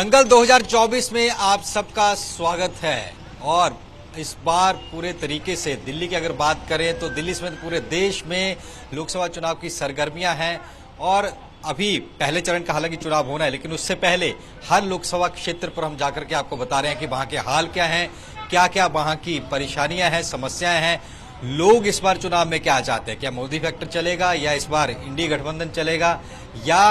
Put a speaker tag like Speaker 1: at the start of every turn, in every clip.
Speaker 1: दंगल 2024 में आप सबका स्वागत है। और इस बार पूरे तरीके से दिल्ली की अगर बात करें तो दिल्ली समेत पूरे देश में लोकसभा चुनाव की सरगर्मियां हैं। और अभी पहले चरण का हालांकि चुनाव होना है, लेकिन उससे पहले हर लोकसभा क्षेत्र पर हम जाकर के आपको बता रहे हैं कि वहां के हाल क्या हैं, क्या क्या वहां की परेशानियां हैं, समस्याएं हैं, लोग इस बार चुनाव में क्या चाहते हैं। क्या मोदी फैक्टर चलेगा या इस बार इंडी गठबंधन चलेगा या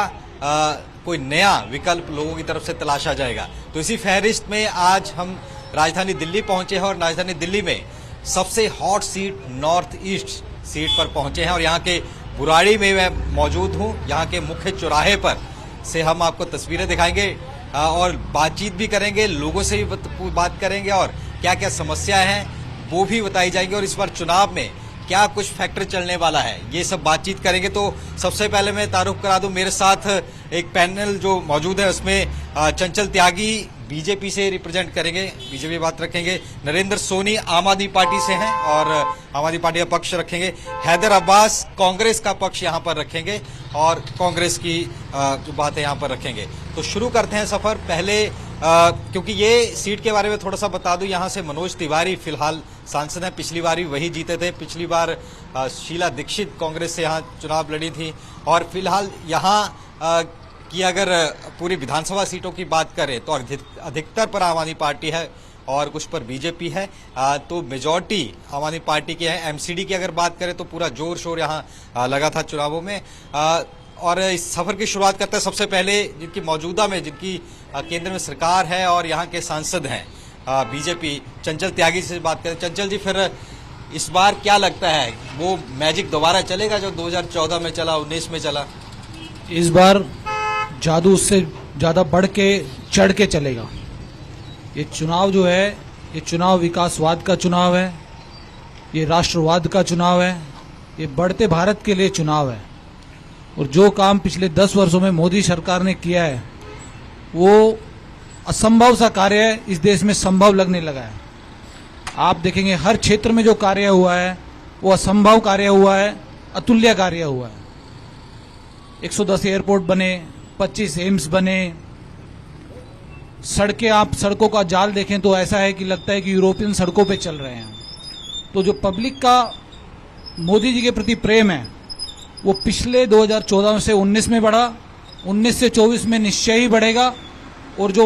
Speaker 1: कोई नया विकल्प लोगों की तरफ से तलाशा जाएगा। तो इसी फहरिस्त में आज हम राजधानी दिल्ली पहुंचे हैं और राजधानी दिल्ली में सबसे hot seat north east seat पर पहुंचे हैं और यहाँ के बुराड़ी में मैं मौजूद हूँ। यहाँ के मुख्य चौराहे पर से हम आपको तस्वीरें दिखाएंगे और बातचीत भी करेंगे, लोगों से भी बात करेंगे और क्या क्या समस्याएं हैं वो भी बताई जाएगी और इस बार चुनाव में क्या कुछ फैक्टर चलने वाला है, ये सब बातचीत करेंगे। तो सबसे पहले मैं तारुफ करा दूं, मेरे साथ एक पैनल जो मौजूद है उसमें चंचल त्यागी बीजेपी से रिप्रेजेंट करेंगे, बीजेपी बात रखेंगे, नरेंद्र सोनी आम आदमी पार्टी से हैं और आम आदमी पार्टी का पक्ष रखेंगे, हैदर अब्बास कांग्रेस का पक्ष यहां पर रखेंगे और कांग्रेस की जो बात है यहां पर रखेंगे। तो शुरू करते हैं सफर। पहले क्योंकि ये सीट के बारे में थोड़ा सा बता दूं, यहां से मनोज तिवारी फिलहाल सांसद हैं, पिछली बार भी वही जीते थे। पिछली बार शीला दीक्षित कांग्रेस से यहां चुनाव लड़ी थी और फिलहाल यहां की अगर पूरी विधानसभा सीटों की बात करें तो अधिकतर पर आम आदमी पार्टी है और कुछ पर बीजेपी है। तो मेजॉरिटी आम आदमी पार्टी की है। एमसीडी की अगर बात करें तो पूरा जोर शोर यहाँ लगा था चुनावों में। और इस सफर की शुरुआत करते हैं सबसे पहले जिनकी मौजूदा में जिनकी केंद्र में सरकार है और यहाँ के सांसद हैं बीजेपी, चंचल त्यागी से बात करें। चंचल जी, फिर इस बार क्या लगता है वो मैजिक दोबारा चलेगा जो 2014 में चला, 19 में चला?
Speaker 2: इस बार जादू उससे ज्यादा बढ़ के चढ़ के चलेगा। ये चुनाव जो है, ये चुनाव विकासवाद का चुनाव है, ये राष्ट्रवाद का चुनाव है, ये बढ़ते भारत के लिए चुनाव है। और जो काम पिछले 10 वर्षों में मोदी सरकार ने किया है वो असंभव सा कार्य है इस देश में संभव लगने लगा है। आप देखेंगे हर क्षेत्र में जो कार्य हुआ है वो असंभव कार्य हुआ है, अतुल्य कार्य हुआ है। 110 एयरपोर्ट बने, 25 एम्स बने, सड़कें, आप सड़कों का जाल देखें तो ऐसा है कि लगता है कि यूरोपियन सड़कों पे चल रहे हैं। तो जो पब्लिक का मोदी जी के प्रति प्रेम है वो पिछले 2014 से 19 में बढ़ा, 19 से 24 में निश्चय ही बढ़ेगा। और जो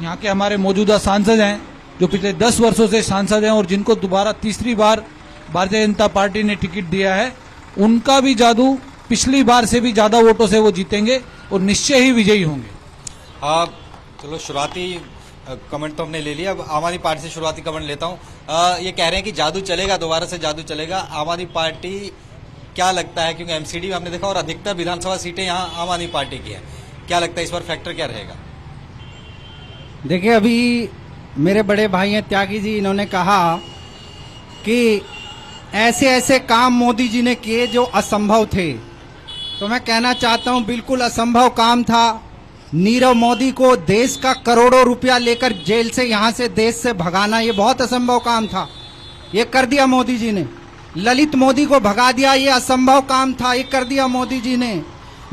Speaker 2: यहाँ के हमारे मौजूदा सांसद हैं जो पिछले 10 वर्षों से सांसद हैं और जिनको दोबारा तीसरी बार भारतीय जनता पार्टी ने टिकट दिया है, उनका भी जादू पिछली बार से भी ज्यादा वोटों से वो जीतेंगे और निश्चय ही विजयी होंगे।
Speaker 1: चलो, शुरुआती कमेंट तो हमने ले लिया, अब आम आदमी पार्टी से शुरुआती कमेंट लेता हूँ। ये कह रहे हैं कि जादू चलेगा, दोबारा से जादू चलेगा। आम आदमी पार्टी क्या लगता है, क्योंकि एमसीडी में हमने देखा और अधिकतर विधानसभा सीटें यहाँ आम आदमी पार्टी की है, क्या लगता है इस बार फैक्टर क्या रहेगा?
Speaker 3: देखिए, अभी मेरे बड़े भाई हैं त्यागी जी, इन्होंने कहा कि ऐसे ऐसे काम मोदी जी ने किए जो असंभव थे। तो मैं कहना चाहता हूं बिल्कुल असंभव काम था। नीरव मोदी को देश का करोड़ों रुपया लेकर जेल से, यहां से, देश से भगाना, ये बहुत असंभव काम था। ये कर दिया मोदी जी ने। ललित मोदी को भगा दिया, ये असंभव काम था, ये कर दिया मोदी जी ने।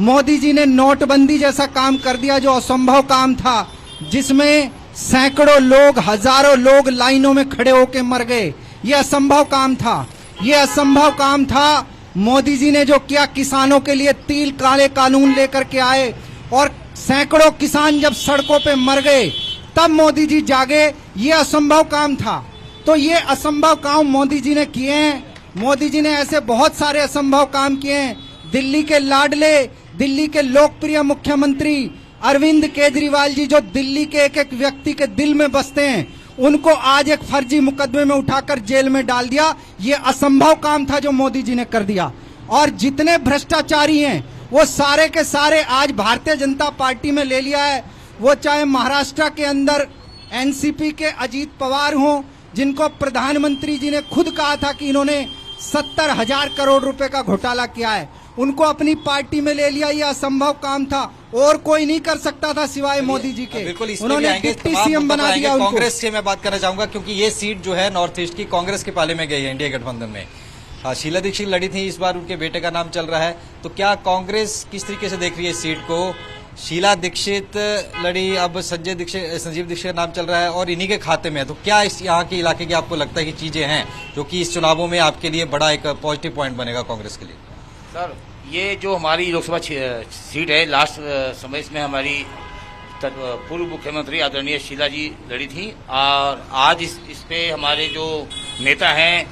Speaker 3: मोदी जी ने नोटबंदी जैसा काम कर दिया जो असंभव काम था, जिसमें सैकड़ों लोग, हजारों लोग लाइनों में खड़े होकर मर गए। ये असंभव काम था, ये असंभव काम था। मोदी जी ने जो किया, किसानों के लिए तिल काले कानून लेकर के आए और सैकड़ों किसान जब सड़कों पे मर गए तब मोदी जी जागे, ये असंभव काम था। तो ये असंभव काम मोदी जी ने किए हैं। मोदी जी ने ऐसे बहुत सारे असंभव काम किए हैं। दिल्ली के लाडले, दिल्ली के लोकप्रिय मुख्यमंत्री अरविंद केजरीवाल जी, जो दिल्ली के एक एक व्यक्ति के दिल में बसते हैं, उनको आज एक फर्जी मुकदमे में उठाकर जेल में डाल दिया। ये असंभव काम था जो मोदी जी ने कर दिया। और जितने भ्रष्टाचारी हैं वो सारे के सारे आज भारतीय जनता पार्टी में ले लिया है। वो चाहे महाराष्ट्र के अंदर एनसीपी के अजीत पवार हों, जिनको प्रधानमंत्री जी ने खुद कहा था कि इन्होंने 70,000 करोड़ रुपए का घोटाला किया है, उनको अपनी पार्टी में ले लिया। ये असंभव काम था और कोई नहीं कर सकता था सिवाय मोदी जी के।
Speaker 1: बिल्कुल,
Speaker 3: उन्होंने डिप्टी सीएम बना दिया उनको।
Speaker 1: कांग्रेस से मैं बात करना चाहूंगा क्योंकि ये सीट जो है नॉर्थ ईस्ट की कांग्रेस के पाले में गई है इंडिया गठबंधन में। शीला दीक्षित लड़ी थी, इस बार उनके बेटे का नाम चल रहा है। तो क्या कांग्रेस किस तरीके से देख रही है इस सीट को? शीला दीक्षित लड़ी, अब संजीव दीक्षित नाम चल रहा है और इन्हीं के खाते में है। तो क्या इस यहाँ के इलाके की आपको लगता है कि चीजें हैं जो कि इस चुनावों में आपके लिए बड़ा एक पॉजिटिव पॉइंट बनेगा कांग्रेस के लिए?
Speaker 4: सर, ये जो हमारी लोकसभा सीट है, लास्ट समय इसमें हमारी पूर्व मुख्यमंत्री आदरणीय शीला जी लड़ी थी और आज इस पे हमारे जो नेता हैं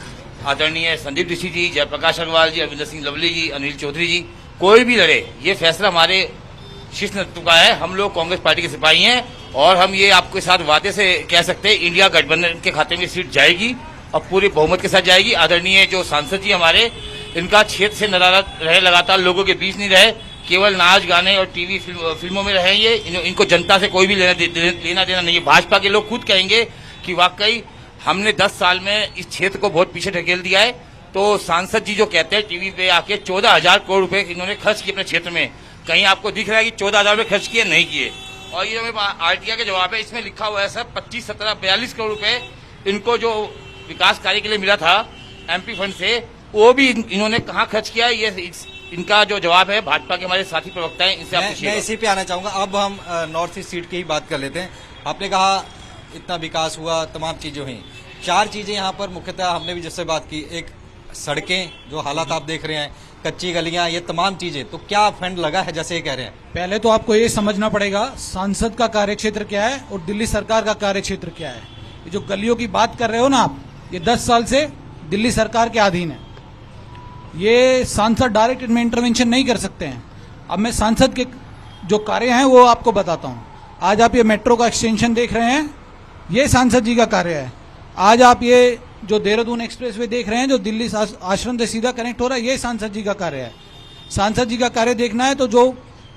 Speaker 4: आदरणीय संदीप दीक्षित जी, जयप्रकाश अग्रवाल जी, अरविंदर सिंह लवली जी, अनिल चौधरी जी, कोई भी लड़े, ये फैसला हमारे शीर्ष नेतृत्व का है। हम लोग कांग्रेस पार्टी के सिपाही हैं और हम ये आपके साथ वादे से कह सकते हैं इंडिया गठबंधन के खाते में सीट जाएगी और पूरे बहुमत के साथ जाएगी। आदरणीय जो सांसद जी हमारे, इनका क्षेत्र से नारा रहे, लगातार लोगों के बीच नहीं रहे, केवल नाच गाने और टीवी फिल्मों में रहे। ये इनको जनता से कोई भी लेना देना नहीं है। भाजपा के लोग खुद कहेंगे कि वाकई हमने 10 साल में इस क्षेत्र को बहुत पीछे ढकेल दिया है। तो सांसद जी जो कहते हैं टीवी पे आके 14,000 करोड़ रुपए इन्होंने खर्च किए अपने क्षेत्र में, कहीं आपको दिख रहा है कि 14,000 रुपए खर्च किए? नहीं किए। और ये जो आरटीआई के जवाब है, इसमें लिखा हुआ है सर 25, 17, 42 करोड़ रुपए इनको जो विकास कार्य के लिए मिला था एमपी फंड से, वो भी इन्होंने कहाँ खर्च किया? ये इनका जो जवाब है भाजपा के हमारे साथी प्रवक्ता हैं, इनसे आप पूछिए।
Speaker 1: मैं इसी पे आना चाहूंगा। अब हम नॉर्थ ईस्ट सीट की ही बात कर लेते हैं। आपने कहा इतना विकास हुआ, तमाम चीजें हुई। 4 चीजें यहाँ पर मुख्यतः हमने भी जिससे बात की, एक सड़कें, जो हालात आप देख रहे हैं, कच्ची गलियां, ये तमाम चीजें, तो क्या फंड लगा है जैसे ये कह रहे हैं?
Speaker 2: पहले तो आपको ये समझना पड़ेगा सांसद का कार्यक्षेत्र क्या है और दिल्ली सरकार का कार्यक्षेत्र क्या है। ये जो गलियों की बात कर रहे हो ना आप, ये 10 साल से दिल्ली सरकार के अधीन है। ये सांसद डायरेक्ट इनमें इंटरवेंशन नहीं कर सकते हैं। अब मैं सांसद के जो कार्य हैं वो आपको बताता हूँ। आज आप ये मेट्रो का एक्सटेंशन देख रहे हैं, ये सांसद जी का कार्य है। आज आप ये जो देहरादून एक्सप्रेसवे देख रहे हैं, जो दिल्ली आश्रम से सीधा कनेक्ट हो रहा है, ये सांसद जी का कार्य है। सांसद जी का कार्य देखना है तो जो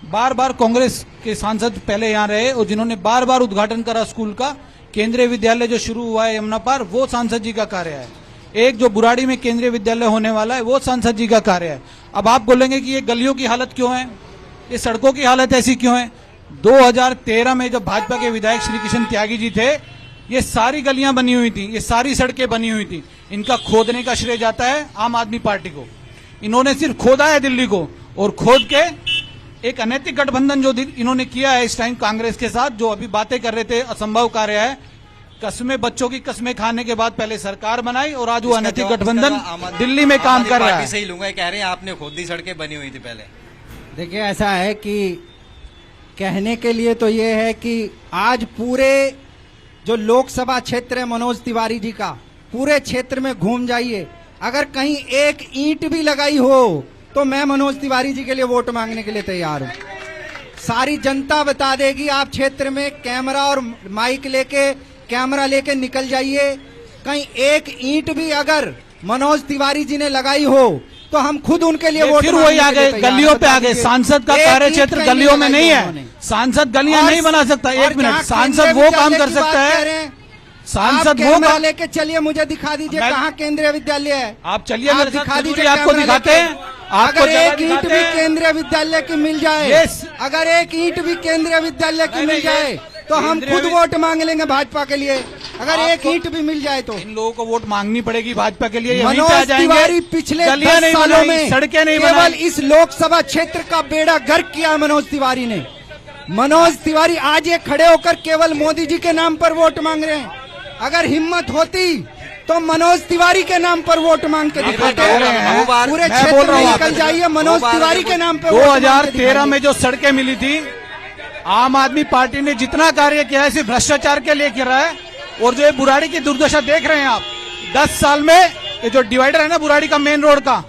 Speaker 2: बार बार कांग्रेस के सांसद पहले यहाँ रहे और जिन्होंने बार बार उद्घाटन करा स्कूल का, केंद्रीय विद्यालय जो शुरू हुआ है यमुना पार, वो सांसद जी का कार्य है। एक जो बुराड़ी में केंद्रीय विद्यालय होने वाला है, वो सांसद जी का कार्य है। अब आप बोलेंगे कि ये गलियों की हालत क्यों है, ये सड़कों की हालत ऐसी क्यों है? 2013 में जब भाजपा के विधायक श्री किशन त्यागी जी थे, ये सारी गलियां बनी हुई थी, ये सारी सड़कें बनी हुई थी। इनका खोदने का श्रेय जाता है आम आदमी पार्टी को। इन्होंने सिर्फ खोदा है दिल्ली को, और खोद के एक अनैतिक गठबंधन जो इन्होंने किया है इस टाइम कांग्रेस के साथ, जो अभी बातें कर रहे थे असंभव कार्य है। कस्में, बच्चों की कस्में खाने के बाद पहले सरकार बनाई और आज वो अनैतिक गठबंधन दिल्ली में काम कर रहा है।
Speaker 1: सही लूंगा, कह रहे हैं आपने खोदी सड़कें बनी हुई थी पहले।
Speaker 3: देखिए, ऐसा है कि कहने के लिए तो ये है कि आज पूरे जो लोकसभा क्षेत्र है मनोज तिवारी जी का, पूरे क्षेत्र में घूम जाइए, अगर कहीं एक ईंट भी लगाई हो तो मैं मनोज तिवारी जी के लिए वोट मांगने के लिए तैयार हूं। सारी जनता बता देगी। आप क्षेत्र में कैमरा और माइक लेके, कैमरा लेके निकल जाइए, कहीं एक ईंट भी अगर मनोज तिवारी जी ने लगाई हो तो हम खुद उनके लिए वोट
Speaker 2: फिर वही आ गए, गलियों पे आ गए। सांसद का कार्य क्षेत्र गलियों में नहीं है। सांसद गलियां नहीं बना सकता। एक मिनट, सांसद वो काम कर सकता है, सांसद वो काम
Speaker 3: लेके चलिए, मुझे दिखा दीजिए कहाँ केंद्रीय विद्यालय है।
Speaker 2: आप चलिए, दिखा दीजिए, आपको दिखाते हैं।
Speaker 3: अगर एक ईंट भी केंद्रीय विद्यालय की मिल जाए, अगर एक ईंट भी केंद्रीय विद्यालय की मिल जाए तो हम खुद वोट मांग लेंगे भाजपा के लिए। अगर एक ईंट भी मिल जाए तो
Speaker 2: इन लोगों को वोट मांगनी पड़ेगी भाजपा के लिए।
Speaker 3: मनोज तिवारी पिछले 10 सालों में
Speaker 2: सड़कें नहीं
Speaker 3: केवल इस लोकसभा क्षेत्र का बेड़ा गर्क किया मनोज तिवारी ने। मनोज तिवारी आज ये खड़े होकर केवल मोदी जी के नाम पर वोट मांग रहे हैं। अगर हिम्मत होती तो मनोज तिवारी के नाम पर वोट मांग के दिखाते हैं। पूरे क्षेत्र में निकल जाइए, मनोज तिवारी के नाम पर।
Speaker 2: 2013 में जो सड़कें मिली थी, आम आदमी पार्टी ने जितना कार्य किया है सिर्फ भ्रष्टाचार के लिए किया है। और जो ये बुराड़ी की दुर्दशा देख रहे हैं आप, 10 साल में ये जो डिवाइडर है ना बुराड़ी का मेन रोड का,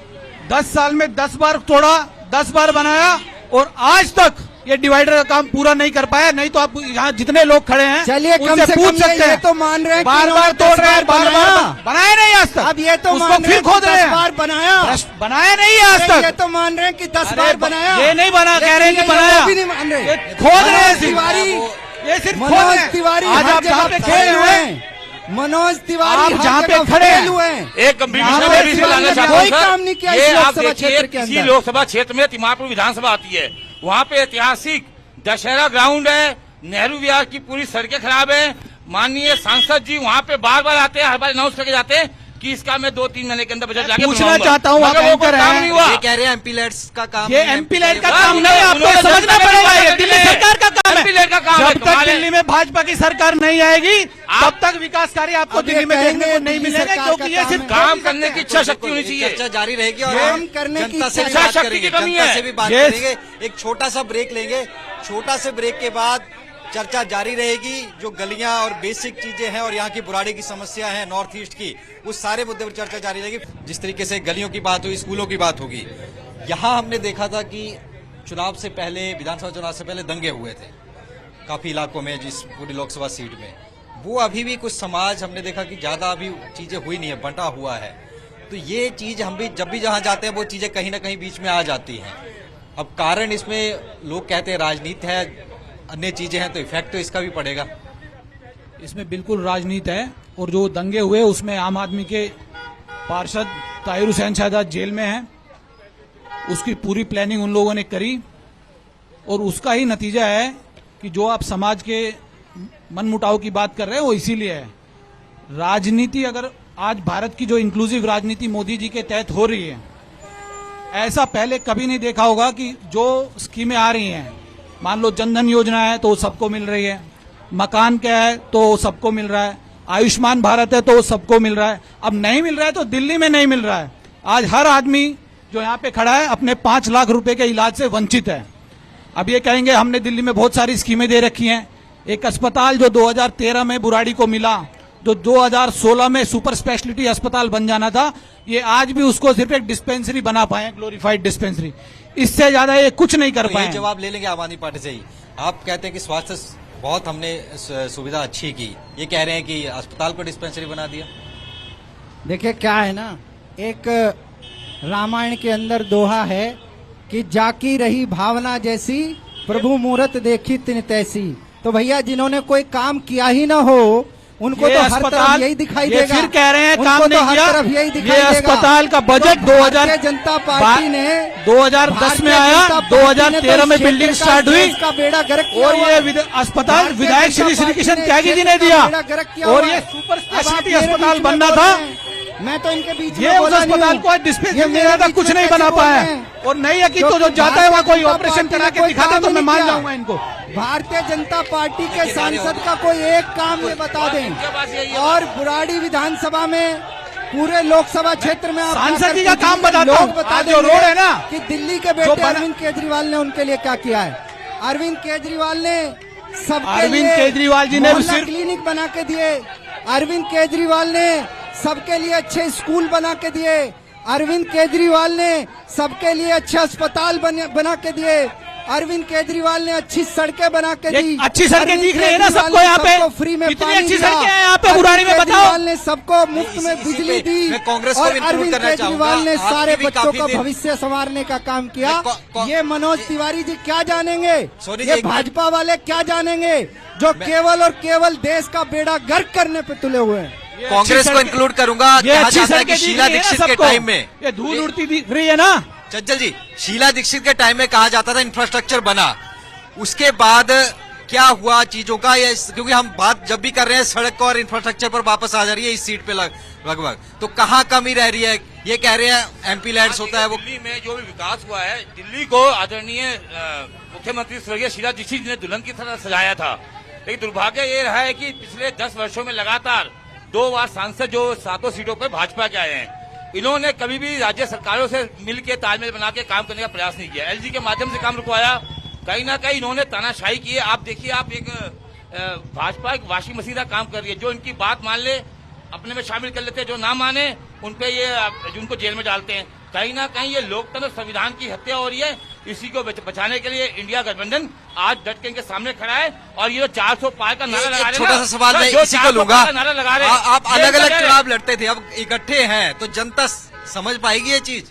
Speaker 2: 10 साल में 10 बार तोड़ा, 10 बार बनाया और आज तक ये डिवाइडर का काम पूरा नहीं कर पाया। नहीं तो आप यहाँ जितने लोग खड़े हैं
Speaker 3: चलिए कम से
Speaker 2: पूछ सकते हैं,
Speaker 3: तो मान रहे हैं
Speaker 2: बार बार तोड़ रहे हैं, बार बार बनाया नहीं आज तक।
Speaker 3: अब ये तो मान
Speaker 2: फिर खोद रहे हैं,
Speaker 3: बार बनाया
Speaker 2: नहीं आज तक।
Speaker 3: ये तो मान रहे हैं कि 10 बार बनाया।
Speaker 2: ये नहीं बना, कह रहे हैं कि बनाया,
Speaker 3: भी नहीं मान रहे,
Speaker 2: खोद रहे हैं
Speaker 3: तिवारी।
Speaker 2: ये सिर्फ
Speaker 3: मनोज तिवारी
Speaker 2: आज आप जहाँ पे खड़े हुए हैं,
Speaker 3: मनोज तिवारी
Speaker 2: आप जहाँ पे खड़े हुए
Speaker 3: हैं,
Speaker 4: एक गंभीर विषय में भी लाना चाहता हूं
Speaker 3: कोई काम नहीं किया
Speaker 4: ये
Speaker 3: इस
Speaker 4: आप
Speaker 3: लोकसभा क्षेत्र के
Speaker 4: किसी
Speaker 3: अंदर।
Speaker 4: लोकसभा क्षेत्र में तिमापुर विधानसभा आती है, वहाँ पे ऐतिहासिक दशहरा ग्राउंड है, नेहरू विहार की पूरी सड़कें खराब है। माननीय सांसद जी वहाँ पे बार बार आते हैं, हर बार अनाउंस करके जाते हैं, कि इसका मैं 2-3 महीने के अंदर बजट लाके
Speaker 2: पूछना
Speaker 4: बनवाऊंगा।
Speaker 2: चाहता हूं, आप
Speaker 4: मगर वो
Speaker 2: एंकर
Speaker 4: काम
Speaker 2: हैं।
Speaker 4: नहीं हुआ।
Speaker 1: ये कह रहे हैं एमपी लैड्स का काम
Speaker 2: ये
Speaker 1: नहीं,
Speaker 2: एमपी लैड का
Speaker 1: लैड
Speaker 2: काम नहीं है, आपको
Speaker 4: उन्होंने
Speaker 2: समझना
Speaker 4: जनता
Speaker 2: पड़ेगा,
Speaker 4: के
Speaker 2: ये दिल्ली
Speaker 4: लिए
Speaker 2: सरकार का काम
Speaker 4: एमपी लैड का काम
Speaker 2: है।
Speaker 4: है,
Speaker 2: जब तक
Speaker 4: तुम्हारे-
Speaker 2: दिल्ली में भाजपा की सरकार नहीं आएगी तब तक विकास कार्य आपको
Speaker 3: अब ये
Speaker 2: दिल्ली में देखने
Speaker 3: कहेंगे
Speaker 2: को नहीं
Speaker 3: दिल्ली
Speaker 2: मिलेगा,
Speaker 3: सरकार
Speaker 2: क्योंकि
Speaker 3: का
Speaker 2: ये
Speaker 3: काम
Speaker 2: सिर्फ
Speaker 3: है।
Speaker 4: काम करने की इच्छा शक्ति होनी चाहिए।
Speaker 1: चर्चा जारी रहेगी और
Speaker 3: काम
Speaker 1: हम
Speaker 3: करने की
Speaker 1: जनता से भी
Speaker 3: इच्छा
Speaker 1: बात
Speaker 4: शक्ति
Speaker 1: करेंगे,
Speaker 4: की कमी
Speaker 1: जनता
Speaker 4: है।
Speaker 1: से भी बात
Speaker 2: Yes.
Speaker 1: करेंगे। एक छोटा सा ब्रेक लेंगे, छोटा से ब्रेक के बाद चर्चा जारी रहेगी। जो गलियां और बेसिक चीजें हैं और यहाँ की बुराड़ी की समस्या है नॉर्थ ईस्ट की, उस सारे मुद्दे पर चर्चा जारी रहेगी। जिस तरीके से गलियों की बात हुई, स्कूलों की बात होगी, यहाँ हमने देखा था कि चुनाव से पहले, विधानसभा चुनाव से पहले दंगे हुए थे काफी इलाकों में, जिस पूरी लोकसभा सीट में। वो अभी भी कुछ समाज हमने देखा कि ज्यादा अभी चीजें हुई नहीं है, बंटा हुआ है। तो ये चीज हम भी जब भी जहां जाते हैं वो चीजें कहीं ना कहीं बीच में आ जाती हैं। अब कारण इसमें लोग कहते हैं राजनीति है, अन्य चीजें हैं, तो इफेक्ट तो इसका भी पड़ेगा।
Speaker 2: इसमें बिल्कुल राजनीति है। और जो दंगे हुए उसमें आम आदमी के पार्षद ताहिर हुसैन शाहजाद जेल में हैं, उसकी पूरी प्लानिंग उन लोगों ने करी और उसका ही नतीजा है कि जो आप समाज के मनमुटाव की बात कर रहे हैं वो इसीलिए है। राजनीति अगर आज भारत की जो इंक्लूसिव राजनीति मोदी जी के तहत हो रही है, ऐसा पहले कभी नहीं देखा होगा कि जो स्कीमें आ रही हैं, मान लो जनधन योजना है तो सबको मिल रही है, मकान क्या है तो सबको मिल रहा है, आयुष्मान भारत है तो सबको मिल रहा है। अब नहीं मिल रहा है तो दिल्ली में नहीं मिल रहा है। आज हर आदमी जो यहाँ पे खड़ा है अपने 5 लाख रुपए के इलाज से वंचित है। अब ये कहेंगे हमने दिल्ली में बहुत सारी स्कीमें दे रखी हैं। एक अस्पताल जो 2013 में बुराड़ी को मिला, जो 2016 में सुपर स्पेशलिटी अस्पताल बन जाना था, ये आज भी उसको सिर्फ एक डिस्पेंसरी बना पाए, ग्लोरीफाइड डिस्पेंसरी। इससे ज्यादा ये कुछ नहीं कर
Speaker 1: तो
Speaker 2: पाए।
Speaker 1: ये जवाब ले लेंगे आम आदमी पार्टी से ही। आप कहते हैं कि स्वास्थ्य बहुत हमने सुविधा अच्छी की, ये कह रहे हैं कि अस्पताल को डिस्पेंसरी बना दिया।
Speaker 3: देखिए क्या है ना, एक रामायण के अंदर दोहा है कि जाकी रही भावना जैसी, प्रभु मूरत देखी तिन तैसी। तो भैया जिन्होंने कोई काम किया ही ना हो उनको
Speaker 2: ये
Speaker 3: तो हर
Speaker 2: अस्पताल
Speaker 3: तरफ यही दिखाई
Speaker 2: ये
Speaker 3: देगा।
Speaker 2: फिर कह रहे हैं
Speaker 3: उनको
Speaker 2: काम
Speaker 3: तो
Speaker 2: नहीं
Speaker 3: हर
Speaker 2: किया।
Speaker 3: तरफ यही दिखाई
Speaker 2: ये
Speaker 3: देगा।
Speaker 2: अस्पताल का बजट
Speaker 3: तो
Speaker 2: 2000
Speaker 3: भारतीय जनता पार्टी ने
Speaker 2: 2010 में
Speaker 3: भारतीय
Speaker 2: आया,
Speaker 3: जनता पार्टी ने
Speaker 2: 2013 में
Speaker 3: तो
Speaker 2: बिल्डिंग
Speaker 3: क्षेत्र
Speaker 2: स्टार्ट
Speaker 3: का
Speaker 2: हुई
Speaker 3: देश का बेड़ा गर्क किया
Speaker 2: और
Speaker 3: हुआ
Speaker 2: ये
Speaker 3: है।
Speaker 2: अस्पताल
Speaker 3: भारतीय
Speaker 2: विधायक
Speaker 3: जनता
Speaker 2: श्री श्री
Speaker 3: पार्टी
Speaker 2: किशन
Speaker 3: ने
Speaker 2: त्यागी जी ने
Speaker 3: क्षेत्र
Speaker 2: दिया
Speaker 3: का बेड़ा गर्क किया
Speaker 2: और
Speaker 3: हुआ
Speaker 2: ये
Speaker 3: है।
Speaker 2: सुपर
Speaker 3: अब आप
Speaker 2: स्पेशलिटी
Speaker 3: मेरे
Speaker 2: अस्पताल
Speaker 3: बीच में
Speaker 2: बनना
Speaker 3: बोल
Speaker 2: था।
Speaker 3: रहे हैं। मैं तो इनके बीच
Speaker 2: ये
Speaker 3: में
Speaker 2: उस
Speaker 3: बोला नहीं
Speaker 2: अस्पताल
Speaker 3: हूं।
Speaker 2: को आज डिस्पेंसरी
Speaker 3: ये
Speaker 2: में
Speaker 3: मेरे
Speaker 2: ज्यादा
Speaker 3: बीच
Speaker 2: कुछ
Speaker 3: में
Speaker 2: नहीं
Speaker 3: कैसे
Speaker 2: बना
Speaker 3: बोल
Speaker 2: पाया
Speaker 3: रहे हैं?
Speaker 2: और नहीं है कि तो जो
Speaker 3: क्योंकि
Speaker 2: जाता है वहाँ कोई
Speaker 3: भारतीय जनता
Speaker 2: ऑपरेशन
Speaker 3: पार्टी
Speaker 2: करा
Speaker 3: ने
Speaker 2: के
Speaker 3: कोई
Speaker 2: दिखाता
Speaker 3: काम
Speaker 2: तो मैं
Speaker 3: नहीं
Speaker 2: मान
Speaker 3: किया।
Speaker 2: जाऊंगा इनको।
Speaker 3: भारतीय जनता पार्टी के सांसद का कोई एक काम ये बता दें। और बुराड़ी विधानसभा में पूरे लोकसभा क्षेत्र में आप
Speaker 2: सांसद जी
Speaker 3: जाकर
Speaker 2: का काम बताता
Speaker 3: लोग
Speaker 2: हूं।
Speaker 3: बता
Speaker 2: आज जो
Speaker 3: देंगे
Speaker 2: रोड है ना,
Speaker 3: कि दिल्ली के
Speaker 2: जो
Speaker 3: बेटे
Speaker 2: बना-
Speaker 3: अरविंद केजरीवाल ने उनके लिए क्या किया है। अरविंद केजरीवाल ने सबके
Speaker 2: अरविंद
Speaker 3: लिए
Speaker 2: केजरीवाल जी ने
Speaker 3: मोहल्ला
Speaker 2: सिर्फ-
Speaker 3: क्लिनिक बना के दिए। अरविंद केजरीवाल ने सबके लिए अच्छे स्कूल बना के दिए। अरविंद केजरीवाल ने सबके लिए अच्छे अस्पताल बना के दिए। अरविंद केजरीवाल ने अच्छी सड़कें बना के दी।
Speaker 2: अच्छी सड़कें
Speaker 3: अरविंद
Speaker 2: दिख रही है ना
Speaker 3: केजरीवाल
Speaker 2: सबको
Speaker 3: ने
Speaker 2: यहाँ पे?
Speaker 3: सबको फ्री में
Speaker 2: कितनी
Speaker 3: पानी
Speaker 2: अच्छी
Speaker 3: दिया।
Speaker 2: सड़कें हैं यहाँ पे
Speaker 3: अरविंद
Speaker 2: बुराड़ी में, बताओ।
Speaker 3: केजरीवाल ने सबको मुफ्त में
Speaker 1: इसी
Speaker 3: बिजली
Speaker 1: पे
Speaker 3: दी।
Speaker 1: मैं कांग्रेस को
Speaker 3: और
Speaker 1: भी इंक्लूड
Speaker 3: अरविंद
Speaker 1: करना चाहूंगा।
Speaker 3: केजरीवाल ने
Speaker 1: आपकी
Speaker 3: सारे
Speaker 1: भी
Speaker 3: बच्चों
Speaker 1: काफी
Speaker 3: का
Speaker 1: दिन-
Speaker 3: भविष्य संवारने का काम किया।
Speaker 1: मैं
Speaker 3: ये मनोज तिवारी जी क्या जानेंगे?
Speaker 1: सोनी जी,
Speaker 3: ये
Speaker 1: एक मिनट।
Speaker 3: भाजपा वाले क्या जानेंगे जो केवल और केवल देश का बेड़ा गर्क करने पे तुले हुए हैं।
Speaker 1: कांग्रेस को इंक्लूड करूंगा।
Speaker 2: ये
Speaker 1: कहा
Speaker 2: अच्छी
Speaker 1: जाता है कि
Speaker 2: सड़कें दिख
Speaker 1: शीला
Speaker 2: रही है ना
Speaker 1: दीक्षित के
Speaker 2: सबको।
Speaker 1: टाइम में,
Speaker 2: ये धूल उड़ती दिख रही है ना।
Speaker 1: चज्जल जी, शीला दीक्षित के टाइम में कहा जाता था इंफ्रास्ट्रक्चर बना, उसके बाद क्या हुआ चीजों का? ये क्योंकि हम बात जब भी कर रहे हैं सड़क और इंफ्रास्ट्रक्चर पर वापस आ जा रही है इस सीट पे लगभग, तो कहाँ कमी रह रही है? ये कह रहे हैं एमपी लैंड्स होता है वो।
Speaker 4: दिल्ली में जो भी विकास हुआ है, दिल्ली को आदरणीय मुख्यमंत्री स्वर्गीय शीला दीक्षित जी ने दुल्हन की तरह सजाया था। लेकिन दुर्भाग्य ये रहा है कि पिछले 10 वर्षों में लगातार 2 बार सांसद जो 7 सीटों पर भाजपा के आए हैं, इन्होंने कभी भी राज्य सरकारों से मिलकर तालमेल बना के काम करने का प्रयास नहीं किया। एलजी के माध्यम से काम रुकवाया, कहीं ना कहीं इन्होंने तानाशाही की है। आप देखिए, आप एक भाजपा एक वॉशिंग मशीन का काम कर रही है। जो इनकी बात मान ले अपने में शामिल कर लेते हैं, जो ना माने उन पे ये उनको जेल में डालते हैं। कहीं ना कहीं ये लोकतंत्र संविधान की हत्या हो रही है। इसी को बचाने के लिए इंडिया गठबंधन आज डट के इनके सामने खड़ा है। और ये 400 पार का नारा लगा रहे हैं,
Speaker 1: छोटा सा सवाल मैं
Speaker 4: जो
Speaker 1: इसी को
Speaker 4: 400
Speaker 1: लूंगा।
Speaker 4: पार का नारा लगा रहे हैं,
Speaker 1: आप
Speaker 4: ये
Speaker 1: अलग अलग
Speaker 4: इनका
Speaker 1: चुनाव लड़ते थे, अब इकट्ठे हैं तो जनता समझ पाएगी ये चीज?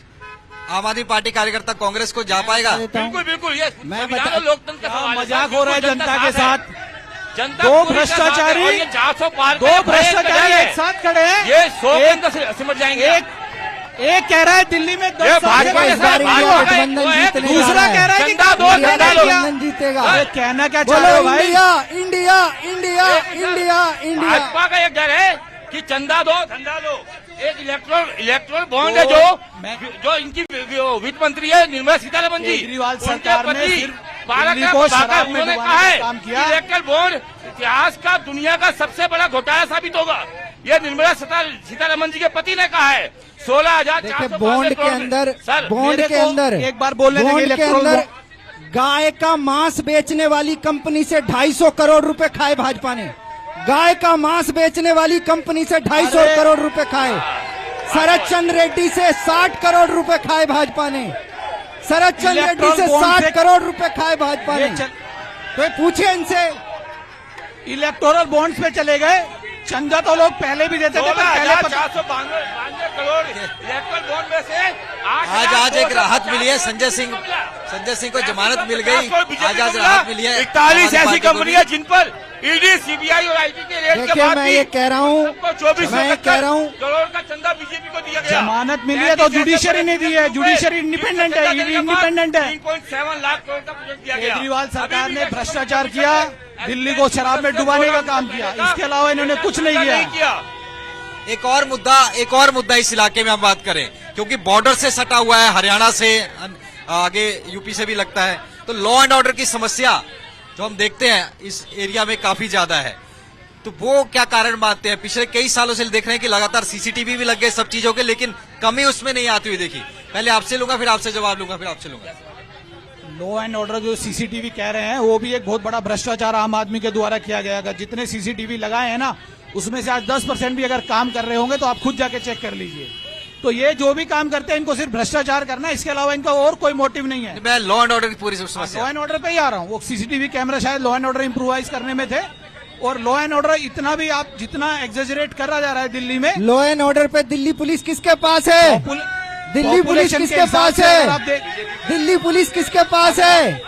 Speaker 1: आम आदमी पार्टी कार्यकर्ता कांग्रेस को जा पाएगा?
Speaker 4: बिल्कुल बिल्कुल, ये
Speaker 3: मैं
Speaker 4: संविधान और लोकतंत्र का सवाल है।
Speaker 2: मजाक हो रहा है जनता के साथ।
Speaker 4: जनता
Speaker 2: दो
Speaker 4: पूरी तरह साथ है।
Speaker 2: भ्रष्टाचारी,
Speaker 4: और ये 400 पार
Speaker 2: 2 भ्रष्टाचारी एक साथ खड़े हैं।
Speaker 4: ये 100 के
Speaker 2: एक-
Speaker 4: अंदर सिमट जाएंगे।
Speaker 2: एक कह रहा है दिल्ली में 10
Speaker 4: ये
Speaker 2: साल
Speaker 4: भाजपा
Speaker 2: से
Speaker 4: के
Speaker 3: इस बार
Speaker 4: साथ
Speaker 3: इंडिया
Speaker 4: भाजपा का
Speaker 3: गठबंधन
Speaker 4: वो है,
Speaker 3: जीतने
Speaker 2: दूसरा
Speaker 3: जा रहा
Speaker 2: कह रहा है कि
Speaker 4: जनता दो
Speaker 2: इंडिया
Speaker 4: जनता
Speaker 3: इंडिया
Speaker 4: दो।
Speaker 3: गठबंधन जीतेगा।
Speaker 2: अरे कहना क्या चाह रहे
Speaker 3: बोलो
Speaker 2: हो भाई?
Speaker 3: India India India India India.
Speaker 4: Bhajpa का एक डर है कि चंदा दो धंधा दो। एक इलेक्ट्रोल बॉन्ड है जो इनकी वित्त मंत्री है निर्मला सीतारमण जी,
Speaker 2: केजरीवाल सरकार ने
Speaker 4: उन्होंने कहा है इलेक्ट्रोल बॉन्ड इतिहास का दुनिया का सबसे बड़ा घोटाला साबित होगा। ये निर्मला सीतारमण जी के पति ने कहा है। 16,400
Speaker 3: बॉन्ड के अंदर
Speaker 2: एक बार बोलने
Speaker 3: बॉन्ड के अंदर गाय का मांस बेचने वाली कंपनी से 250 करोड़ रुपए खाए भाजपा ने। गाय का मांस बेचने वाली कंपनी से 250 करोड़ रुपए खाए। शरद चंद्र रेड्डी से 60 करोड़ रुपए खाए भाजपा ने। शरद चंद्र रेड्डी से 60 करोड़ रुपए खाए भाजपा ने। तो पूछिए इनसे।
Speaker 2: इलेक्टोरल बॉन्ड्स पे चले गए, चंदा तो लोग पहले भी देते थे, पहले
Speaker 4: 492 करोड़ इलेक्ट्रोल बॉन्ड में से
Speaker 1: आज एक राहत मिली है। संजय सिंह को जमानत मिल गई। आज राहत मिली है।
Speaker 4: 41 ऐसी कंपनियां जिन पर ईडी, सीबीआई और आईटी के रेड के बाद
Speaker 3: मैं ये कह रहा हूँ
Speaker 4: करोड़ का चंदा बीजेपी को दिया गया।
Speaker 2: जमानत मिली है तो जुडिशरी ने दी है। जुडिशरी इंडिपेंडेंट है, ईडी इंडिपेंडेंट है।
Speaker 4: 3.7 लाख करोड़ का प्रोजेक्ट दिया गया।
Speaker 2: केजरीवाल सरकार ने भ्रष्टाचार किया, दिल्ली को शराब में डुबाने का काम किया, इसके अलावा इन्होंने कुछ नहीं किया।
Speaker 1: एक और मुद्दा इस इलाके में हम बात करें, क्योंकि बॉर्डर से सटा हुआ है, हरियाणा से आगे यूपी से भी लगता है, तो लॉ एंड ऑर्डर की समस्या जो हम देखते हैं इस एरिया में काफी ज्यादा है। तो वो क्या कारण मानते हैं? पिछले कई सालों से देख रहे हैं कि लगातार सीसीटीवी भी लग गए सब चीजों के, लेकिन कमी उसमें नहीं आती हुई देखी। पहले आपसे लूंगा, फिर आपसे जवाब लूंगा, फिर आपसे लूंगा।
Speaker 2: लॉ एंड ऑर्डर जो सीसीटीवी कह रहे हैं वो भी एक बहुत बड़ा भ्रष्टाचार आम आदमी के द्वारा किया गया। जितने सीसीटीवी लगाए हैं ना, उसमें से आज 10% भी अगर काम कर रहे होंगे तो आप खुद जाके चेक कर लीजिए। तो ये जो भी काम करते हैं इनको सिर्फ भ्रष्टाचार करना है, इसके अलावा इनका और कोई मोटिव नहीं है।
Speaker 1: मैं लॉ एंड ऑर्डर की पूरी समस्या,
Speaker 2: लॉ एंड ऑर्डर पे ही आ रहा हूँ। वो सीसीटीवी कैमरा शायद लॉ एंड ऑर्डर इम्प्रोवाइज करने में थे, और लॉ एंड ऑर्डर इतना भी आप जितना एग्जेजरेट करा जा रहा है दिल्ली में।
Speaker 3: लॉ एंड ऑर्डर पे दिल्ली पुलिस किसके पास है? दिल्ली पुलिस किसके पास है? दिल्ली पुलिस किसके पास है?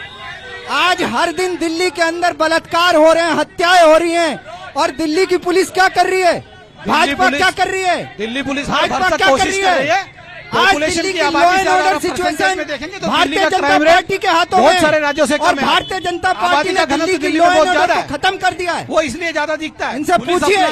Speaker 3: आज हर दिन दिल्ली के अंदर बलात्कार हो रहे हैं, हत्याएं हो रही हैं, और दिल्ली की पुलिस क्या कर रही है? भाजपा क्या कर रही है?
Speaker 2: दिल्ली पुलिस
Speaker 3: भाजपा क्या कर रही है? आज दिल्ली की law and order situation Bharatiya Janata party के हाथों में,
Speaker 2: बहुत सारे राज्यों से
Speaker 3: और भारतीय जनता पार्टी ने दिल्ली की लॉ एंड ऑर्डर को खत्म कर दिया है।
Speaker 2: वो इसलिए ज्यादा दिखता है।
Speaker 3: इनसे पूछिए।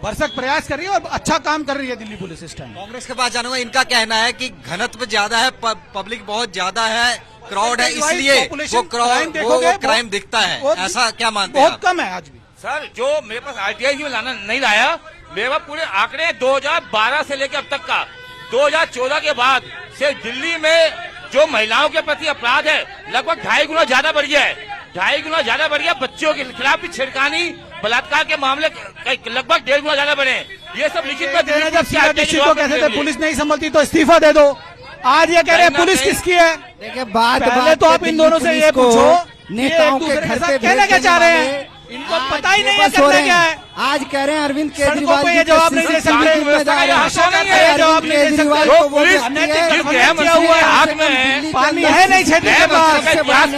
Speaker 2: भरसक प्रयास कर रही है और अच्छा काम कर रही है दिल्ली पुलिस इस टाइम।
Speaker 1: कांग्रेस के पास जानूंगा, इनका कहना है कि घनत्व ज्यादा है, पब्लिक बहुत ज्यादा है, क्राउड है, इसलिए वो क्राइम दिखता है। ऐसा क्या मानते हैं?
Speaker 2: बहुत कम है आज भी।
Speaker 4: सर, जो मेरे पास आरटीआई में लाना नहीं लाया, मेरे पास पूरे आंकड़े 2012 से लेकर अब तक का 2014 के बाद से दिल्ली में जो महिलाओं के प्रति अपराध है लगभग 2.5 गुना ज्यादा बढ़ गया है। 2.5 गुना ज्यादा बढ़ गया। बच्चों के खिलाफ भी छिड़कानी, बलात्कार के मामले लगभग 1.5 गुना ज्यादा बढ़े। ये सब लिखित में
Speaker 2: जब शीला दीक्षित को कहते थे पुलिस नहीं संभलती तो इस्तीफा दे दो, आज ये कह रहे हैं पुलिस किसकी है?
Speaker 3: देखिए, बात
Speaker 2: पहले तो आप इन दोनों से ये पूछो,
Speaker 3: नेताओं के घर पे
Speaker 2: कहना क्या चाह रहे हैं? इनको पता ही नहीं है करना क्या है।
Speaker 3: आज कह रहे हैं अरविंद केजरीवाल
Speaker 2: ये जवाब नहीं दे सकते।
Speaker 3: जवाब नहीं दे सकते।
Speaker 2: पानी है नहीं क्षेत्र के पास,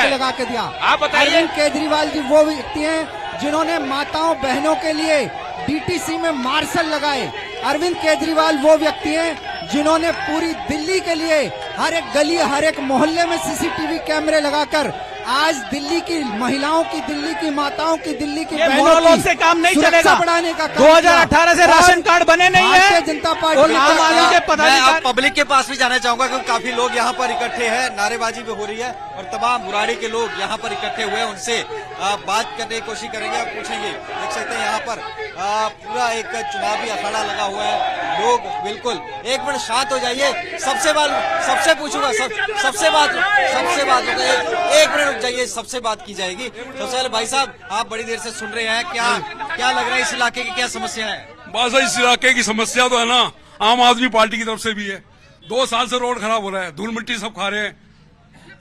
Speaker 3: लगा के दिया।
Speaker 4: आप बताइए।
Speaker 3: अरविंद केजरीवाल जी वो व्यक्ति हैं जिन्होंने माताओं बहनों के लिए डीटीसी में मार्शल लगाए। अरविंद केजरीवाल वो व्यक्ति हैं जिन्होंने पूरी दिल्ली के लिए हर एक गली, हर एक मोहल्ले में सीसीटीवी कैमरे लगाकर आज दिल्ली की महिलाओं की, दिल्ली की माताओं की, दिल्ली की बहनों की
Speaker 2: से काम नहीं चलेगा।
Speaker 3: बढ़ाने का
Speaker 2: 2018 से राशन कार्ड बने नहीं है।
Speaker 3: भारतीय जनता पार्टी
Speaker 1: मैं पब्लिक के पास भी जाना चाहूंगा, क्योंकि काफी लोग यहाँ पर इकट्ठे हैं, नारेबाजी भी हो रही है और तमाम बुराड़ी के लोग यहाँ पर इकट्ठे हुए हैं। उनसे बात करने की कोशिश करेंगे, आप पूछेंगे। देख सकते हैं यहाँ पर पूरा एक चुनावी अखाड़ा लगा हुआ है। लोग बिल्कुल, एक मिनट शांत हो जाइए। सबसे पूछूंगा, सबसे बात होगा। एक मिनट रुक जाइए, सबसे बात की जाएगी। सबसे पहले भाई साहब, आप बड़ी देर से सुन रहे हैं, क्या लग रहा है इस इलाके की क्या समस्या है?
Speaker 5: बस इस इलाके की समस्या तो है ना, आम आदमी पार्टी की तरफ से भी है। 2 साल से रोड खराब हो रहा है, धूल मिट्टी सब खा रहे हैं।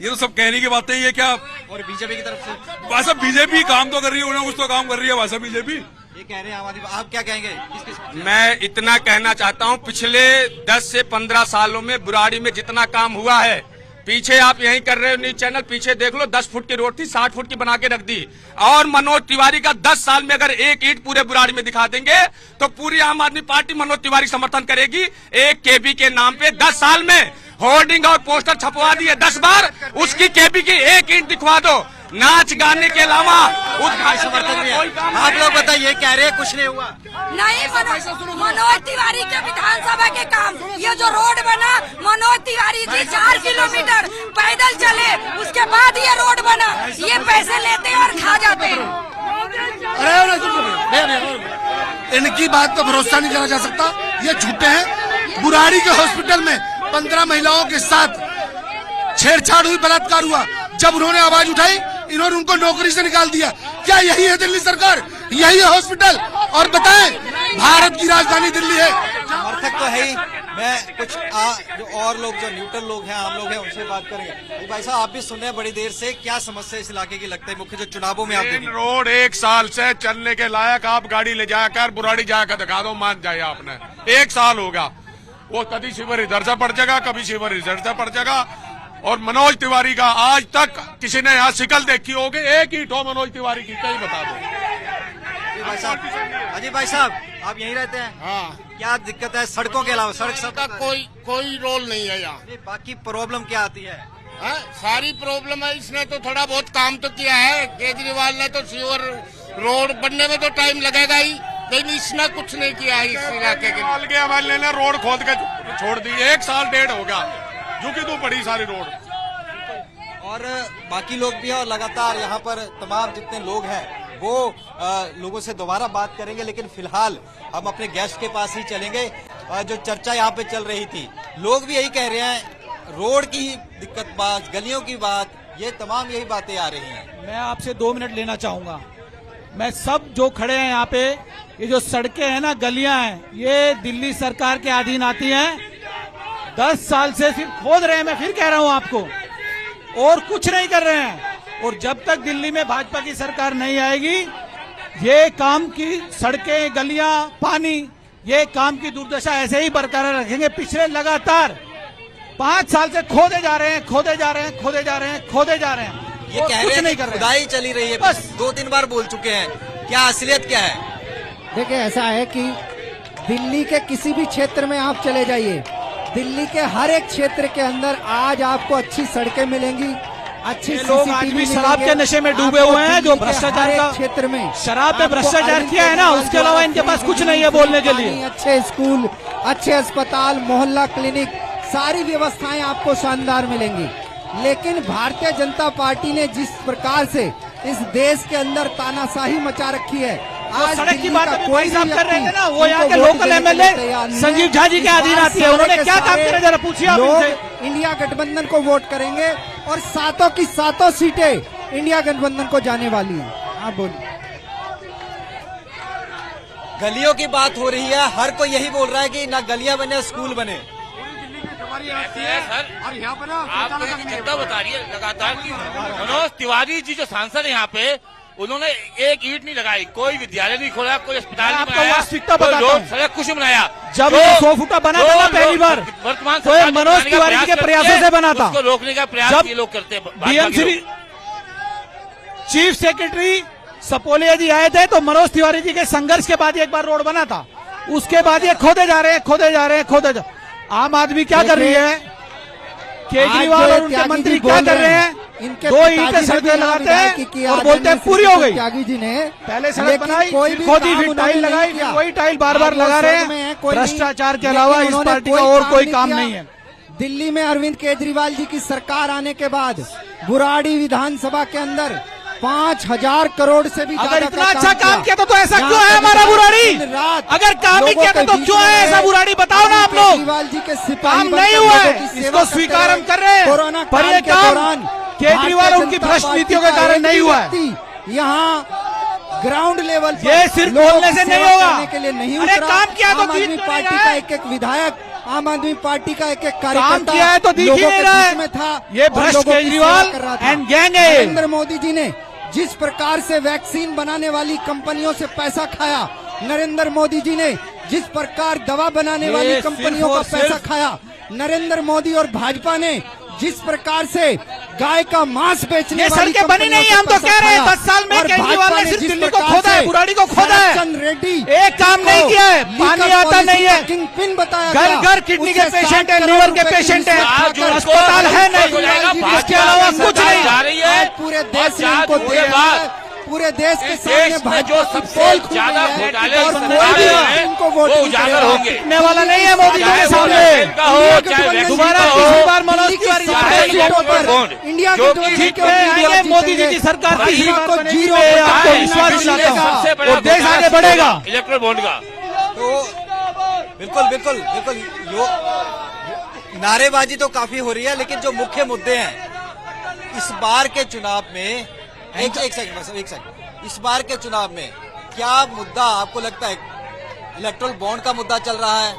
Speaker 5: ये तो सब कहने की बातें, ये क्या?
Speaker 1: और बीजेपी की तरफ से
Speaker 5: भाई साहब बीजेपी काम तो कर रही है, उन्हें कुछ तो काम कर रही है भाई साहब बीजेपी।
Speaker 1: ये कह रहे हैं आम आदमी, आप क्या कहेंगे?
Speaker 6: मैं इतना कहना चाहता हूं, पिछले 10 से 15 सालों में बुराड़ी में जितना काम हुआ है, पीछे आप यही कर रहे हो न्यूज चैनल, पीछे देख लो, 10 फुट की रोड थी, 60 फुट की बना के रख दी। और मनोज तिवारी का 10 साल में अगर एक ईंट पूरे बुराड़ी में दिखा देंगे तो पूरी आम आदमी पार्टी मनोज तिवारी समर्थन करेगी। एक केबी के नाम पे 10 साल में होर्डिंग और पोस्टर छपवा दिए 10 बार, उसकी केबी की एक ईंट दिखवा दो। नाच गाने के अलावा
Speaker 1: समर्थक भी है। आप लोग बताइए, कह रहे हैं कुछ नहीं हुआ।
Speaker 7: नहीं, मनोज तिवारी के विधानसभा के काम, ये जो रोड बना, मनोज तिवारी जी 4 किलोमीटर पैदल चले, उसके बाद ये रोड बना। ये पैसे लेते और खा जाते।
Speaker 8: इनकी बात पर भरोसा नहीं करा जा सकता, ये झूठे हैं। बुराड़ी के हॉस्पिटल में 15 महिलाओं के साथ छेड़छाड़ हुई, बलात्कार हुआ। जब उन्होंने आवाज उठाई, इन्होंने उनको नौकरी से निकाल दिया। क्या यही है दिल्ली सरकार? यही है हॉस्पिटल? और बताएं, भारत की राजधानी दिल्ली है।
Speaker 1: समर्थक तो है ही। मैं कुछ जो और लोग, जो न्यूट्रल लोग हैं, आम लोग हैं, उनसे बात करेंगे। भाई साहब, आप भी सुन रहे हैं बड़ी देर से, क्या समस्या इस इलाके की लगता है मुख्य जो चुनावों में आप
Speaker 5: मेन
Speaker 1: देखें?
Speaker 5: रोड 1 साल से चलने के लायक, आप गाड़ी ले जाकर बुराड़ी जाकर दिखा दो, मान जाए आपने। 1 साल होगा, वो कभी शिविर इधर से पड़ जाएगा, कभी शिविर इधर से पड़ जाएगा। और मनोज तिवारी का आज तक किसी ने यहाँ शिकल देखी होगी? एक ही ठो मनोज तिवारी की, कहीं बता दो।
Speaker 1: अजय भाई साहब, आप यहीं रहते हैं?
Speaker 8: हाँ,
Speaker 1: क्या दिक्कत है सड़कों के अलावा? सड़क सब
Speaker 8: का कोई रोल नहीं है यहाँ।
Speaker 1: बाकी प्रॉब्लम क्या आती है?
Speaker 8: सारी प्रॉब्लम है। इसने तो थोड़ा बहुत काम तो किया है, केजरीवाल ने तो सीवर रोड बनने में तो टाइम लगेगा ही, लेकिन इसने कुछ नहीं किया है इस इलाके के।
Speaker 5: हमारे ने रोड खोद के छोड़ दी, 1 साल 1.5 हो गया, झुकी तो पड़ी सारी रोड।
Speaker 1: और बाकी लोग भी हैं, और लगातार यहाँ पर तमाम जितने लोग हैं वो लोगों से दोबारा बात करेंगे। लेकिन फिलहाल हम अपने गेस्ट के पास ही चलेंगे। जो चर्चा यहाँ पे चल रही थी, लोग भी यही कह रहे हैं, रोड की दिक्कत बात, गलियों की बात, ये तमाम यही बातें आ रही हैं।
Speaker 2: मैं आपसे 2 मिनट लेना चाहूंगा। मैं सब जो खड़े हैं यहाँ पे, ये जो सड़कें हैं ना, गलियां हैं, ये दिल्ली सरकार के अधीन आती हैं। 10 साल से सिर्फ खोद रहे हैं, मैं फिर कह रहा हूं आपको, और कुछ नहीं कर रहे हैं। और जब तक दिल्ली में भाजपा की सरकार नहीं आएगी, ये काम की सड़कें, गलियां, पानी, ये काम की दुर्दशा ऐसे ही बरकरार रखेंगे। पिछले लगातार 5 साल से खोदे जा रहे हैं, खोदे जा रहे हैं, खोदे जा रहे हैं, खोदे जा रहे हैं।
Speaker 1: ये कह रहे हैं कि खुदाई चली रही है, बस 2-3 बार बोल चुके हैं। क्या असलियत क्या है?
Speaker 3: देखिए, ऐसा है कि दिल्ली के किसी भी क्षेत्र में आप चले जाइए, दिल्ली के हर एक क्षेत्र के अंदर आज आपको अच्छी सड़कें मिलेंगी, अच्छी
Speaker 2: लोग आज भी शराब के नशे में डूबे हुए हैं, जो भ्रष्टाचार का
Speaker 3: क्षेत्र में
Speaker 2: शराब पे भ्रष्टाचार किया है ना, उसके अलावा इनके पास कुछ नहीं है बोलने के लिए।
Speaker 3: अच्छे स्कूल, अच्छे अस्पताल, मोहल्ला क्लिनिक, सारी व्यवस्थाएं आपको शानदार मिलेंगी। लेकिन भारतीय जनता पार्टी ने जिस प्रकार से इस देश के अंदर तानाशाही मचा रखी है, आज
Speaker 2: सड़क की बात
Speaker 3: कोई
Speaker 2: भाई साहब कर रहे थे ना, वो यहाँ के
Speaker 3: वोट
Speaker 2: लोकल
Speaker 3: देने के लिए
Speaker 2: एमएलए
Speaker 3: तैयार नहीं
Speaker 2: संजीव झा जी के अधीन आती है। उन्होंने क्या काम करे, जरा पूछिए आप
Speaker 3: लोग
Speaker 2: इनसे।
Speaker 3: इंडिया गठबंधन को वोट करेंगे और 7 की 7 सीटें इंडिया गठबंधन को जाने वाली है। आप बोलिए।
Speaker 1: गलियों की बात हो रही है, हर कोई यही बोल रहा है कि ना गलियां बने, स्कूल बने।
Speaker 4: सर, और यहाँ पर आप चिंता बता रही है लगातार की मनोज तिवारी जी जो सांसद है यहाँ पे, उन्होंने एक ईंट नहीं लगाई, कोई विद्यालय नहीं खोला, कोई अस्पताल नहीं बनाया, कोई रोड सड़क कुछ बनाया।
Speaker 2: जब 100 फुटा बना था ना पहली बार,
Speaker 4: वर्तमान
Speaker 2: तो ये मनोज तिवारी के प्रयासों से बना था।
Speaker 4: उसको रोकने का प्रयास ये लोग करते हैं।
Speaker 2: डीएमसी चीफ सेक्रेटरी सपोलिया जी आए थे, तो मनोज तिवारी जी के संघर्ष के बाद एक बार रोड बना था। उसके बाद ये खोदे जा रहे हैं, खोदे जा रहे हैं, खोदे जा। आम आदमी क्या कर रही है, केजरीवाल और उनके मंत्री क्या कर रहे हैं? 2 ईंटें सड़क पे लगाते हैं और बोलते हैं पूरी हो गई।
Speaker 3: त्यागी जी ने
Speaker 2: पहले सड़क बनाई, फिर खोदी, फिर टाइल लगाई, फिर वही टाइल बार बार लगा रहे हैं। भ्रष्टाचार के अलावा इस पार्टी का और कोई काम नहीं है।
Speaker 3: दिल्ली में अरविंद केजरीवाल जी की सरकार आने के बाद बुराड़ी विधानसभा के अंदर 5000 करोड़ से भी
Speaker 2: अगर इतना अच्छा काम किया तो ऐसा क्यों है हमारा बुराड़ी? अगर काम ही किया तो क्यों है ऐसा बुराड़ी? बताओ ना आप लोग।
Speaker 3: केजरीवाल जी के
Speaker 2: काम नहीं हुआ है, इसको स्वीकार हम कर रहे हैं, पर ये काम केजरीवाल और उनकी भ्रष्ट नीतियों के कारण नहीं हुआ है।
Speaker 3: यहाँ ग्राउंड लेवल पर
Speaker 2: ये सिर्फ बोलने से नहीं होगा,
Speaker 3: के लिए नहीं
Speaker 2: अरे
Speaker 3: उतरा।
Speaker 2: काम किया तो
Speaker 3: आम आदमी
Speaker 2: दिख
Speaker 3: पार्टी का एक विधायक, आम आदमी पार्टी का एक
Speaker 2: काम
Speaker 3: कार्यकर्ता
Speaker 2: किया है तो दिख ही नहीं रहा है।
Speaker 3: था।
Speaker 2: ये भ्रष्ट केजरीवाल एंड गैंग है।
Speaker 3: नरेंद्र मोदी जी ने जिस प्रकार से वैक्सीन बनाने वाली कंपनियों से पैसा खाया, नरेंद्र मोदी जी ने जिस प्रकार दवा बनाने वाली कंपनियों का पैसा खाया, नरेंद्र मोदी और भाजपा ने जिस प्रकार से गाय का मांस बेचने
Speaker 2: ये
Speaker 3: वाली
Speaker 2: सड़कें बनी नहीं है, हम तो कह रहे हैं 10 साल में केजरीवाल ने सिर्फ दिल्ली को खोदा है, बुराड़ी को खोदा है,
Speaker 3: चंद्र रेड्डी
Speaker 2: एक काम नहीं किया है, पानी आता नहीं है,
Speaker 3: किंग पिन बताया
Speaker 2: घर घर किडनी के पेशेंट है, लीवर के पेशेंट है, अस्पताल है नहीं, इसके अलावा कुछ नहीं।
Speaker 4: जा रही है
Speaker 3: पूरे देश में
Speaker 4: और
Speaker 3: उनको
Speaker 4: पूरे
Speaker 3: दे
Speaker 4: बाद
Speaker 3: पूरे देश के
Speaker 4: इस
Speaker 3: सामने
Speaker 4: देश में जो
Speaker 3: भाजपा की
Speaker 4: सबसे
Speaker 3: पोल खुल
Speaker 4: ज्यादा
Speaker 3: रही है
Speaker 4: घोटाले
Speaker 3: और
Speaker 4: सरकार
Speaker 3: मोदी
Speaker 4: हैं,
Speaker 3: इनको वोट
Speaker 4: वो
Speaker 3: नहीं
Speaker 4: उजागर
Speaker 3: करेगा।
Speaker 4: होंगे।
Speaker 2: टिकने वाला नहीं है मोदी जी के सामने।
Speaker 4: का हो चाहे
Speaker 2: दोबारा
Speaker 4: का
Speaker 2: तीसरी
Speaker 4: हो,
Speaker 2: बार मनोज तिवारी
Speaker 3: इंडिया
Speaker 4: जो
Speaker 3: के
Speaker 4: कि
Speaker 3: जो
Speaker 2: आएंगे मोदी जी की सरकार तीसरी बार
Speaker 3: को
Speaker 2: बनेगी,
Speaker 3: जीरो
Speaker 2: मैं
Speaker 3: पे
Speaker 2: आपको
Speaker 3: आएगी।
Speaker 2: विश्वास दिलाता
Speaker 4: सबसे
Speaker 2: हूँ
Speaker 4: बड़ा
Speaker 2: और देश
Speaker 4: घोटाला
Speaker 2: आगे बढ़ेगा।
Speaker 4: इलेक्ट्रल बॉन्ड का
Speaker 1: तो बिल्कुल बिल्कुल बिल्कुल नारेबाजी तो काफी हो रही है, लेकिन जो मुख्य मुद्दे हैं इस बार के चुनाव में, एक सेकंड, इस बार के चुनाव में क्या मुद्दा आपको लगता है? इलेक्ट्रल बॉन्ड का मुद्दा चल रहा है,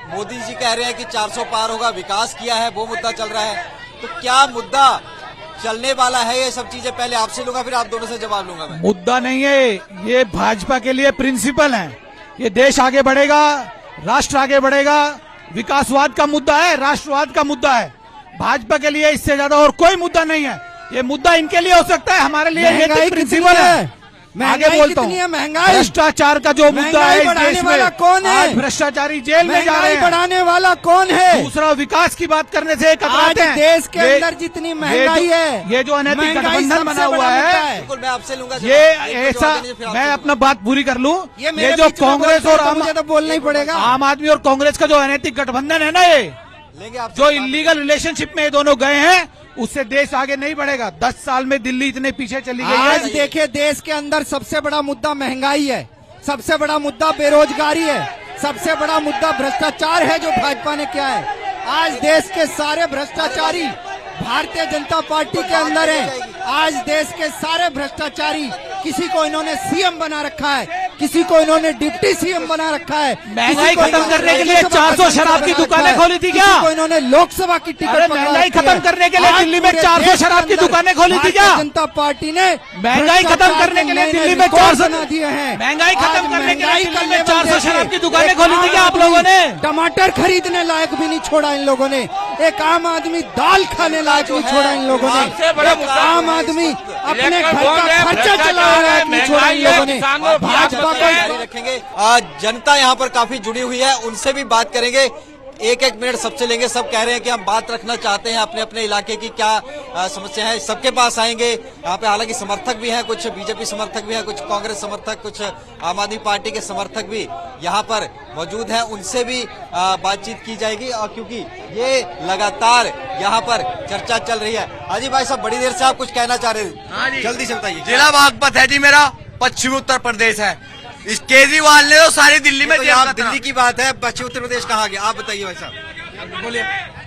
Speaker 1: मोदी जी कह रहे हैं कि 400 पार होगा, विकास किया है, वो मुद्दा चल रहा है, तो क्या मुद्दा चलने वाला है? ये सब चीजें पहले आपसे लूंगा, फिर आप दोनों से जवाब लूंगा मैं।
Speaker 2: मुद्दा नहीं है, ये भाजपा के लिए प्रिंसिपल है। ये देश आगे बढ़ेगा, राष्ट्र आगे बढ़ेगा, विकासवाद का मुद्दा है, राष्ट्रवाद का मुद्दा है। भाजपा के लिए इससे ज्यादा और कोई मुद्दा नहीं है। ये मुद्दा इनके लिए हो सकता है, हमारे लिए नैतिक प्रिंसिपल है। आगे बोलता हूँ,
Speaker 3: महंगाई
Speaker 2: भ्रष्टाचार का जो मुद्दा है इस देश में,
Speaker 3: कौन है?
Speaker 2: आज भ्रष्टाचारी जेल में जा रहे हैं।
Speaker 3: बढ़ाने वाला कौन है?
Speaker 2: दूसरा, विकास की बात करने से कतराते हैं।
Speaker 3: देश के अंदर जितनी महंगाई है,
Speaker 2: ये जो अनैतिक गठबंधन बना हुआ है,
Speaker 1: बिल्कुल मैं आपसे लूंगा
Speaker 2: ये ऐसा, मैं अपना बात पूरी कर लूं, ये जो कांग्रेस और
Speaker 3: मुझे तो बोलना ही पड़ेगा।
Speaker 2: आम आदमी और कांग्रेस का जो अनैतिक गठबंधन है ना, ये
Speaker 1: लेंगे आप
Speaker 2: जो इलीगल रिलेशनशिप में ये दोनों गए हैं, उससे देश आगे नहीं बढ़ेगा। 10 साल में दिल्ली इतने पीछे चली गई
Speaker 3: आज
Speaker 2: है।
Speaker 3: देखिए, देश के अंदर सबसे बड़ा मुद्दा महंगाई है, सबसे बड़ा मुद्दा बेरोजगारी है, सबसे बड़ा मुद्दा भ्रष्टाचार है जो भाजपा ने किया है। आज देश के सारे भ्रष्टाचारी भारतीय जनता पार्टी के अंदर हैं। आज देश के सारे भ्रष्टाचारी, किसी को इन्होंने सीएम बना रखा है, किसी को इन्होंने डिप्टी सीएम बना रखा है,
Speaker 2: महंगाई खत्म करने के लिए 400 शराब की दुकानें खोली थी क्या?
Speaker 3: किसी को इन्होंने लोकसभा की टिकट
Speaker 2: अरे महंगाई खत्म करने के लिए दिल्ली में 400 शराब की दुकानें खोली थी क्या?
Speaker 3: जनता पार्टी ने
Speaker 2: महंगाई खत्म करने के लिए दिल्ली में 400
Speaker 3: बना दिए हैं।
Speaker 2: महंगाई खत्म करने के लिए दिल्ली में
Speaker 3: आज
Speaker 2: 400
Speaker 3: महंगाई
Speaker 2: शराब की दुकानें खोली थी क्या आप लोगों ने?
Speaker 3: टमाटर खरीदने लायक भी नहीं छोड़ा इन लोगों ने। एक आम आदमी दाल खाने लायक नहीं छोड़ा इन लोगों ने।
Speaker 4: सबसे बड़ा
Speaker 3: एक आम आदमी अपने घर का खर्चा चलाने लायक नहीं छोड़ा इन लोगों ने। भाजपा को
Speaker 1: जारी रखेंगे। जनता यहाँ पर काफी जुड़ी हुई है, उनसे भी बात करेंगे। एक मिनट सबसे लेंगे। सब कह रहे हैं कि हम बात रखना चाहते हैं अपने अपने इलाके की, क्या समस्या है, सबके पास आएंगे। यहाँ पे हालांकि समर्थक भी हैं, कुछ बीजेपी समर्थक भी हैं, कुछ कांग्रेस समर्थक, कुछ आम आदमी पार्टी के समर्थक भी यहाँ पर मौजूद हैं, उनसे भी बातचीत की जाएगी। और क्योंकि ये लगातार यहाँ पर चर्चा चल रही है। हाजी भाई साहब, बड़ी देर से आप कुछ कहना चाह रहे थे, जल्दी से बताइए।
Speaker 9: जिला बागपत है जी मेरा, पश्चिमी उत्तर प्रदेश है। इस केजरीवाल ने तो सारी दिल्ली में
Speaker 1: यहाँ दिल्ली की बात है, पश्चिम उत्तर प्रदेश कहाँ गया? आप बताइए भाई साहब, बोलिए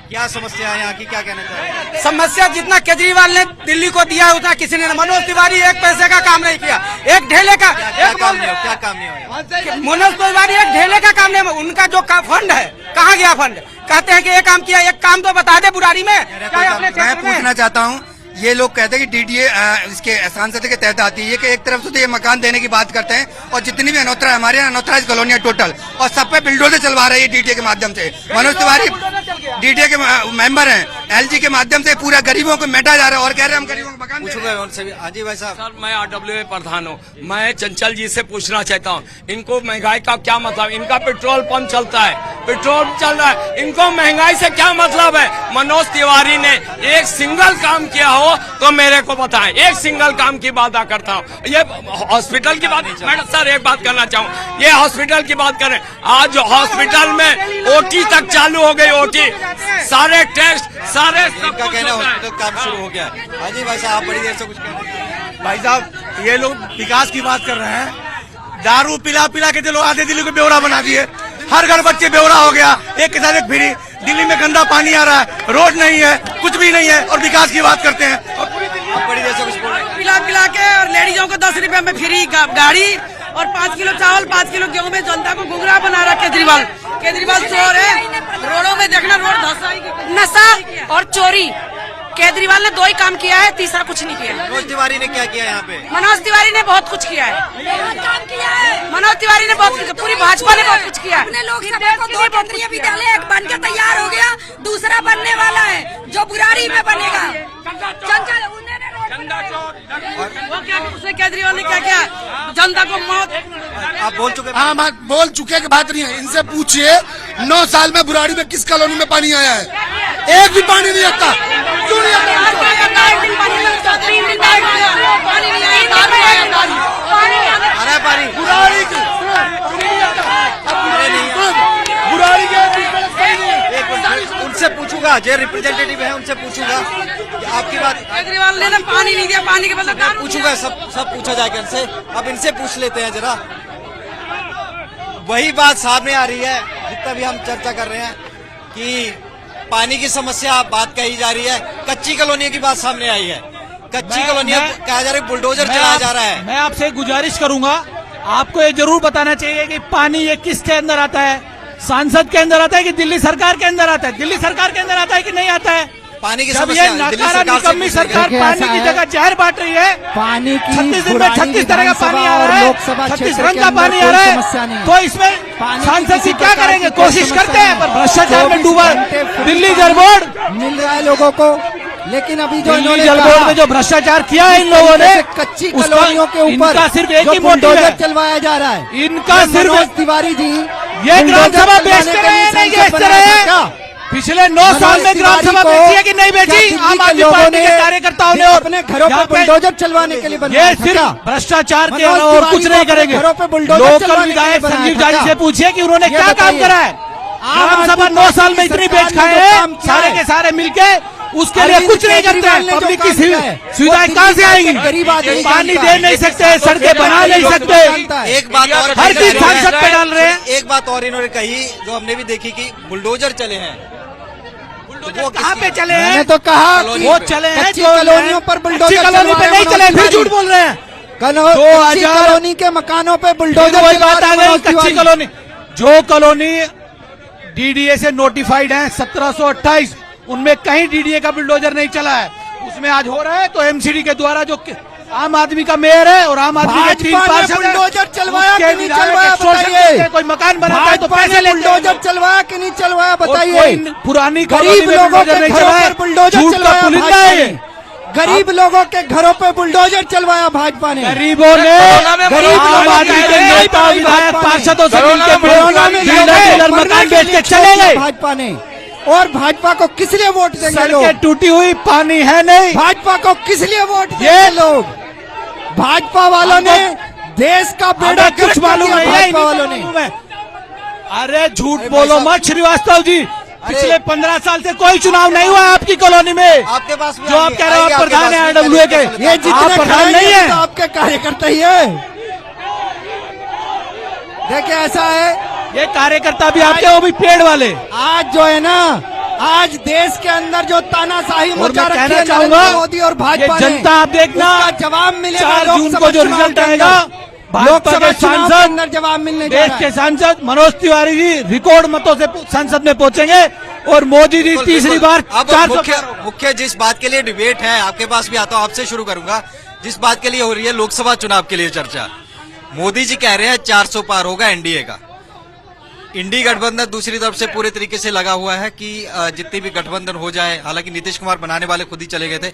Speaker 1: क्या समस्या है यहाँ की, क्या कहना चाह रहे हैं?
Speaker 10: समस्या जितना केजरीवाल ने दिल्ली को दिया है उतना किसी ने, मनोज तिवारी एक पैसे का काम नहीं किया, एक ढेले का
Speaker 1: क्या काम नहीं हुआ?
Speaker 10: मनोज तिवारी एक ढेले का काम नहीं, उनका जो फंड है कहाँ गया फंड? कहते हैं कि ये काम किया, एक काम तो बता दे बुराड़ी में।
Speaker 9: मैं पूछना चाहता हूँ, ये लोग कहते हैं कि डीडीए इसके सांसद के तहत आती है कि एक तरफ से तो ये मकान देने की बात करते हैं और जितनी भी अनोतरा है हमारे यहाँ अनोतराइज कॉलोनियां टोटल, और सब पे बिल्डोजर चलवा रहे हैं डीडीए के माध्यम से। मनोज तिवारी डीडीए के मेंबर हैं, एलजी के माध्यम से पूरा गरीबों को मेटा जा रहा है और कह रहे हैं हम गरीबों को मकान दे रहे हैं।
Speaker 1: उनसे भी। हाँ जी भाई साहब।
Speaker 6: सर, मैं आरडब्ल्यूए प्रधान हूँ। मैं चंचल जी से पूछना चाहता हूँ, इनको महंगाई का क्या मतलब? इनका पेट्रोल पंप चलता है, पेट्रोल चल रहा है, इनको महंगाई से क्या मतलब है? मनोज तिवारी ने एक सिंगल काम किया हो तो मेरे को बताएं, एक सिंगल काम की बात करता हूँ। ये हॉस्पिटल की बात, मैडम सर एक बात करना चाहूँ, ये हॉस्पिटल की बात करें, आज हॉस्पिटल में ओटी तक चालू हो गई, ओटी सारे टेस्ट सारे
Speaker 1: इनका कहना हॉस्पिटल काम शुरू हो गया। हाँ जी भाई साहब, आप बड़ी देर से कुछ कहना चाह रहे हैं।
Speaker 9: भाई साहब, ये लोग विकास की बात कर रहे हैं, दारू पिला पिला के लोग आधे दिल्ली को बेवड़ा बना दिए, हर घर बच्चे बेवड़ा हो गया, एक के साथ एक फ्री। दिल्ली में गंदा पानी आ रहा है, रोड नहीं है, कुछ भी नहीं है, और विकास की बात करते हैं।
Speaker 1: आप बड़ी देर से कुछ बोल रहे हैं।
Speaker 10: पिला पिला के और लेडीजों को 10 रुपए में फ्री गाड़ी और 5 किलो चावल 5 किलो गेहूं में जनता को घुघरा बना रहा केजरीवाल। केजरीवाल चोर है, रोडों में देखना, रोड धंसा,
Speaker 7: नशा और चोरी
Speaker 10: केजरीवाल ने 2 ही काम किया है, तीसरा कुछ नहीं किया।
Speaker 1: मनोज तिवारी ने क्या किया यहाँ पे?
Speaker 10: मनोज तिवारी ने बहुत कुछ किया है। मनोज तिवारी ने बहुत कुछ, पूरी भाजपा ने बहुत कुछ किया है।
Speaker 7: अपने लोकसभा को 2 केंद्रीय विद्यालय एक बन के तैयार हो गया, दूसरा बनने वाला है जो बुराड़ी में बनेगा।
Speaker 10: वो क्या उसने केजरीवाल ने क्या किया? जनता को मौत।
Speaker 1: आप बोल चुके?
Speaker 8: हाँ, बात बोल चुके की बात नहीं है। इनसे पूछिए 9 साल में बुराड़ी में किस कॉलोनी में पानी आया है? एक भी पानी नहीं आता। क्यों नहीं आता?
Speaker 1: अरे पानी
Speaker 8: बुराड़ी की बुराड़ी के
Speaker 1: उनसे पूछूंगा, जो रिप्रेजेंटेटिव है उनसे पूछूंगा कि आपकी बात।
Speaker 10: केजरीवाल ने पानी नहीं दिया, पानी के बदले
Speaker 1: पूछूंगा, सब पूछा जाएगा इनसे। अब इनसे पूछ लेते हैं जरा। वही बात सामने आ रही है जितना भी हम चर्चा कर रहे हैं कि पानी की समस्या बात कही जा रही है। कच्ची कॉलोनियों की बात सामने आई है। कच्ची कॉलोनियां कहा जा रहा है बुलडोजर चलाया जा रहा है।
Speaker 2: मैं आपसे गुजारिश करूंगा, आपको ये जरूर बताना चाहिए कि पानी ये किसके अंदर आता है? सांसद के अंदर आता है कि दिल्ली सरकार के अंदर आता है? दिल्ली सरकार के अंदर आता है कि नहीं आता है?
Speaker 1: पानी की
Speaker 2: जब
Speaker 1: समस्या
Speaker 2: ये नाकारा निकम्मी सरकार पानी की जगह जहर बांट रही है,
Speaker 3: पानी की
Speaker 2: 36 दिन में 36 तरह का पानी आ रहा है,
Speaker 3: लोकसभा
Speaker 2: 36
Speaker 3: क्षेत्र
Speaker 2: रंग
Speaker 3: के
Speaker 2: का
Speaker 3: अंदर
Speaker 2: पानी
Speaker 3: कोई
Speaker 2: आ रहा
Speaker 3: समस्या
Speaker 2: है,
Speaker 3: नहीं।
Speaker 2: तो इसमें सांसद जी क्या करेंगे? कोशिश करते हैं पर भ्रष्टाचार में डूबा दिल्ली जल बोर्ड
Speaker 3: मिल रहा है लोगों को। लेकिन अभी जो
Speaker 2: दिल्ली
Speaker 3: इन्होंने
Speaker 2: जल बोर्ड में जो भ्रष्टाचार किया है इन लोगों ने,
Speaker 3: कच्ची
Speaker 2: उसका-
Speaker 3: कॉलोनियों के ऊपर
Speaker 2: इनका सिर्फ एक ही मोटिव
Speaker 3: बुलडोजर
Speaker 2: है,
Speaker 3: चलवाया जा रहा है।
Speaker 2: इनका
Speaker 3: ये
Speaker 2: सिर्फ
Speaker 3: मनोज तिवारी जी
Speaker 2: ये ग्राम
Speaker 3: बुलडोजर
Speaker 2: सभा
Speaker 3: चलवाने
Speaker 2: बेचते
Speaker 3: के
Speaker 2: रहे
Speaker 3: लिए
Speaker 2: नहीं
Speaker 3: संसद
Speaker 2: बेचते
Speaker 3: बनाया था
Speaker 2: रहे?
Speaker 3: क्या?
Speaker 2: पिछले 9 साल में ग्राम
Speaker 3: तिवारी
Speaker 2: सभा
Speaker 3: को
Speaker 2: बेची है कि नहीं
Speaker 3: क्या
Speaker 2: बेची?
Speaker 3: दिल्ली
Speaker 2: आम
Speaker 3: के
Speaker 2: आदमी
Speaker 3: लोगों
Speaker 2: पार्टी
Speaker 3: ने
Speaker 2: के कार्यकर्ताओं ने
Speaker 3: ये
Speaker 2: और
Speaker 3: अपने घरों
Speaker 2: यहाँ
Speaker 3: पे बुलडोजर चलवाने के लिए
Speaker 2: ये
Speaker 3: बनाया था
Speaker 2: सिर्फ
Speaker 3: क्या?
Speaker 2: भ्रष्टाचार के
Speaker 3: मनोज
Speaker 2: अलावा और
Speaker 3: तिवारी
Speaker 2: कुछ
Speaker 3: को
Speaker 2: नहीं
Speaker 3: अपने
Speaker 2: करेंगे।
Speaker 3: घरों पे बुलडोजर
Speaker 2: लोकल
Speaker 3: चलवाने के
Speaker 2: विधायक
Speaker 3: लिए
Speaker 2: संजीव
Speaker 3: बनाया
Speaker 2: जानी
Speaker 3: था
Speaker 2: से
Speaker 3: क्या?
Speaker 2: पूछिए कि उन्होंने
Speaker 3: ये
Speaker 2: क्या काम
Speaker 3: बताइए।
Speaker 2: करा है। आम सभा 9 साल में इतनी बेच खाए हैं, सारे के सारे मिलके, उसके लिए कुछ नहीं करते हैं। पब्लिक की सुविधाएं कहाँ से आएंगी?
Speaker 3: गरीब आदमी
Speaker 2: पानी दे नहीं सकते, सड़कें बना नहीं सकते,
Speaker 1: एक बात और
Speaker 2: हर चीज सांसद पे डाल रहे हैं।
Speaker 1: एक बात और इन्होंने कही जो हमने भी देखी कि बुलडोजर चले हैं।
Speaker 2: वो कहाँ पे चले हैं?
Speaker 3: मैंने तो कहा
Speaker 2: वो चले हैं
Speaker 3: कच्ची
Speaker 2: जो
Speaker 3: कॉलोनियों पर बुलडोजर
Speaker 2: कच्ची कॉलोनी पे नहीं चले, फिर झूठ बोल रहे हैं।
Speaker 3: कच्ची कॉलोनी के मकानों पे बुलडोजर
Speaker 2: वही
Speaker 3: चलवा
Speaker 2: बात आ
Speaker 3: रहे
Speaker 2: गई,
Speaker 3: मनोज
Speaker 2: कच्ची
Speaker 3: तिवारी।
Speaker 2: कॉलोनी जो कॉलोनी डीडीए से नोटिफाइड है 1728, उनमें कहीं डीडीए का बुलडोजर नहीं चला है। उसमें आज हो रहा है तो एमसीडी के द्वारा जो आम आदमी का मेयर है और आम आदमी के 3
Speaker 3: भाजपा ने
Speaker 2: पार्षद हैं,
Speaker 3: बुलडोजर चलवाया
Speaker 2: उसके
Speaker 3: कि नहीं
Speaker 2: विधायक
Speaker 3: चलवाया
Speaker 2: एक्सटॉर्शन
Speaker 3: बताइए?
Speaker 2: करके कोई मकान बनाता है तो
Speaker 3: भाजपा
Speaker 2: पैसे
Speaker 3: ने
Speaker 2: लेते हैं।
Speaker 3: बुलडोजर चलवाया कि नहीं चलवाया
Speaker 2: और
Speaker 3: बताइए?
Speaker 2: कोई पुरानी
Speaker 3: गरीब
Speaker 2: कॉलोनी में
Speaker 3: लोगों
Speaker 2: बुलडोजर
Speaker 3: के
Speaker 2: नहीं
Speaker 3: घरों
Speaker 2: चला है,
Speaker 3: पर बुलडोजर
Speaker 2: झूठ का
Speaker 3: चलवाया
Speaker 2: पुलिंदा
Speaker 3: भाजपा
Speaker 2: है ये।
Speaker 3: ने। गरीब लोगों के घरों पे बुलडोजर चलवाया भाजपा ने।
Speaker 2: गरीबों ने
Speaker 3: गरीब
Speaker 2: आम
Speaker 3: लोगों
Speaker 2: आदमी के
Speaker 3: के
Speaker 2: नेता विधायक पार्षदों से मिलकर
Speaker 3: कोरोना में
Speaker 2: डीलर मकान बेच के चले गए।
Speaker 3: भाजपा ने। और भाजपा को किस लिए वोट देंगे लोग?
Speaker 2: सड़कें टूटी हुई, पानी है नहीं।
Speaker 3: भाजपा को किस लिए वोट
Speaker 2: ये
Speaker 3: देंगे लोग? भाजपा वालों ने देश का बेड़ा
Speaker 2: हमें कुछ मालूम नहीं है,
Speaker 3: भाजपा वालों ने।
Speaker 2: मालूम है। अरे झूठ बोलो मत श्रीवास्तव जी, पिछले 15 साल से कोई चुनाव नहीं हुआ आपकी कॉलोनी में।
Speaker 1: आपके पास भी
Speaker 2: जो आप कह रहे हो आप
Speaker 1: आएंगे,
Speaker 2: प्रधान है
Speaker 1: आपके पास भी
Speaker 2: RWA के,
Speaker 1: आएंगे।
Speaker 3: ये
Speaker 2: आप
Speaker 3: जितने
Speaker 2: प्रधान नहीं
Speaker 3: खाएंगे
Speaker 2: है।
Speaker 3: तो आपके कार्यकर्ता ही है। देखिए ऐसा है,
Speaker 2: ये कार्यकर्ता भी आपके, वो भी पेड़ वाले।
Speaker 3: आज जो है ना, आज देश के अंदर जो तानाशाही
Speaker 2: और
Speaker 3: मचा
Speaker 2: मैं
Speaker 3: रखी
Speaker 2: कहना
Speaker 3: है
Speaker 2: चाहूंगा,
Speaker 3: नरेंद्र मोदी और भाजपा
Speaker 2: ये
Speaker 3: ने,
Speaker 2: जनता आप देखना,
Speaker 3: उसका जवाब मिलेगा
Speaker 2: 4 जून
Speaker 3: लोकसभा
Speaker 2: को जो
Speaker 3: चुनाव
Speaker 2: रिजल्ट
Speaker 3: के
Speaker 2: आएगा,
Speaker 3: अंदर।
Speaker 2: भाजपा
Speaker 3: लोकसभा
Speaker 2: के
Speaker 3: चुनाव के
Speaker 2: सांसद,
Speaker 3: अंदर जवाब मिलने जा
Speaker 2: देश
Speaker 3: रहा
Speaker 2: के
Speaker 3: है।
Speaker 2: सांसद मनोज तिवारी जी रिकॉर्ड मतों से संसद में पहुंचेंगे और मोदी जी
Speaker 1: बिल्कुल,
Speaker 2: तीसरी
Speaker 1: बिल्कुल।
Speaker 2: बार
Speaker 1: अब
Speaker 2: 400
Speaker 1: मुख्य जिस बात के लिए डिबेट है, आपके पास भी आता हूं, आपसे शुरू करूंगा। जिस बात के लिए हो रही है लोकसभा चुनाव के लिए चर्चा, मोदी जी कह रहे हैं 400 पार होगा एनडीए का। इंडी गठबंधन दूसरी तरफ से पूरे तरीके से लगा हुआ है कि जितनी भी गठबंधन हो जाए, हालांकि नीतीश कुमार बनाने वाले खुद ही चले गए थे,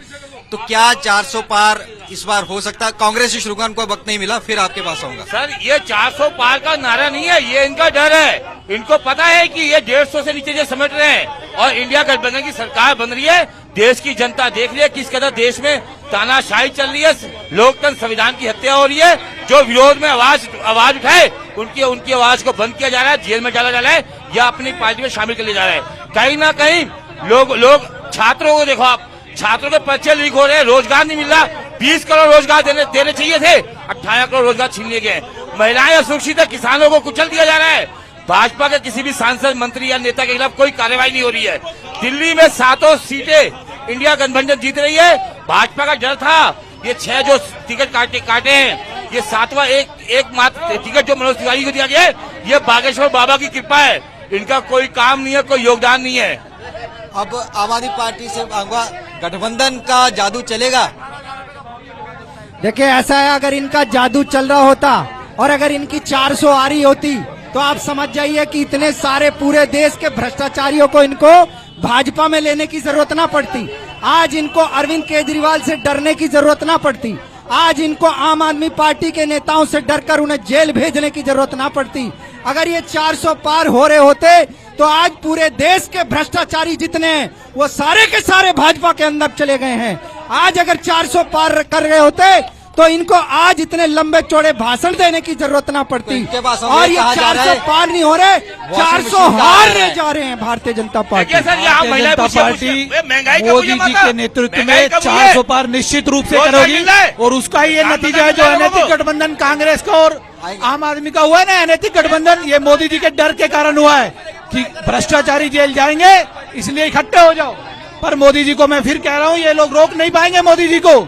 Speaker 1: तो क्या 400 पार इस बार हो सकता है? कांग्रेस से शुरू का उनको वक्त नहीं मिला, फिर आपके पास आऊंगा।
Speaker 4: सर ये 400 पार का नारा नहीं है, ये इनका डर है। इनको पता है कि ये 150 से नीचे जो समेट रहे हैं और इंडिया गठबंधन की सरकार बन रही है। देश की जनता देख रही है किस कदर देश में तानाशाही चल रही है, लोकतंत्र संविधान की हत्या हो रही है। जो विरोध में आवाज उठाए उनकी आवाज को बंद किया जा रहा है, जेल में डाला जा रहा है या अपनी पार्टी में शामिल कर लिया जा रहा है। कहीं ना कहीं लोग छात्रों को देखो आप, छात्रों के पर्चे लीक हो रहे हैं, रोजगार नहीं मिल रहा। 20 करोड़ रोजगार देने चाहिए थे, 18 करोड़ रोजगार छीन लिए गए। महिलाएं असुरक्षित है, किसानों को कुचल दिया जा रहा है। भाजपा के किसी भी सांसद, मंत्री या नेता के खिलाफ कोई कार्रवाई नहीं हो रही है। दिल्ली में 7 सीटें इंडिया गठबंधन जीत रही है। भाजपा का डर था ये 6 जो टिकट काटे हैं, ये 7वां एक मात्र टिकट जो मनोज तिवारी को दिया गया है, ये बागेश्वर बाबा की कृपा है। इनका कोई काम नहीं है, कोई योगदान नहीं है।
Speaker 1: अब आम आदमी पार्टी से आऊंगा, गठबंधन का जादू चलेगा?
Speaker 3: देखिए ऐसा है, अगर इनका जादू चल रहा होता और अगर इनकी 400 आ रही होती तो आप समझ जाइए कि इतने सारे पूरे देश के भ्रष्टाचारियों को इनको भाजपा में लेने की जरूरत ना पड़ती। आज इनको अरविंद केजरीवाल से डरने की जरूरत ना पड़ती। आज इनको आम आदमी पार्टी के नेताओं से डरकर उन्हें जेल भेजने की जरूरत ना पड़ती। अगर ये 400 पार हो रहे होते तो आज पूरे देश के भ्रष्टाचारी जितने हैं वो सारे के सारे भाजपा के अंदर चले गए हैं। आज अगर 400 पार कर रहे होते तो इनको आज इतने लंबे चौड़े भाषण देने की जरूरत ना पड़ती। और ये 400 पार नहीं हो रहे, 400 हारने जा रहे हैं भारतीय जनता पार्टी।
Speaker 2: जनता पार्टी मोदी जी के नेतृत्व में 400 पार निश्चित रूप से करोगी और उसका ही ये नतीजा है जो अनैतिक गठबंधन कांग्रेस का और आम आदमी का हुआ है ना। अनैतिक गठबंधन ये मोदी जी के डर के कारण हुआ है कि भ्रष्टाचारी जेल जाएंगे, इसलिए इकट्ठे हो जाओ। पर मोदी जी को मैं फिर कह रहा हूँ, ये लोग रोक नहीं पाएंगे मोदी जी को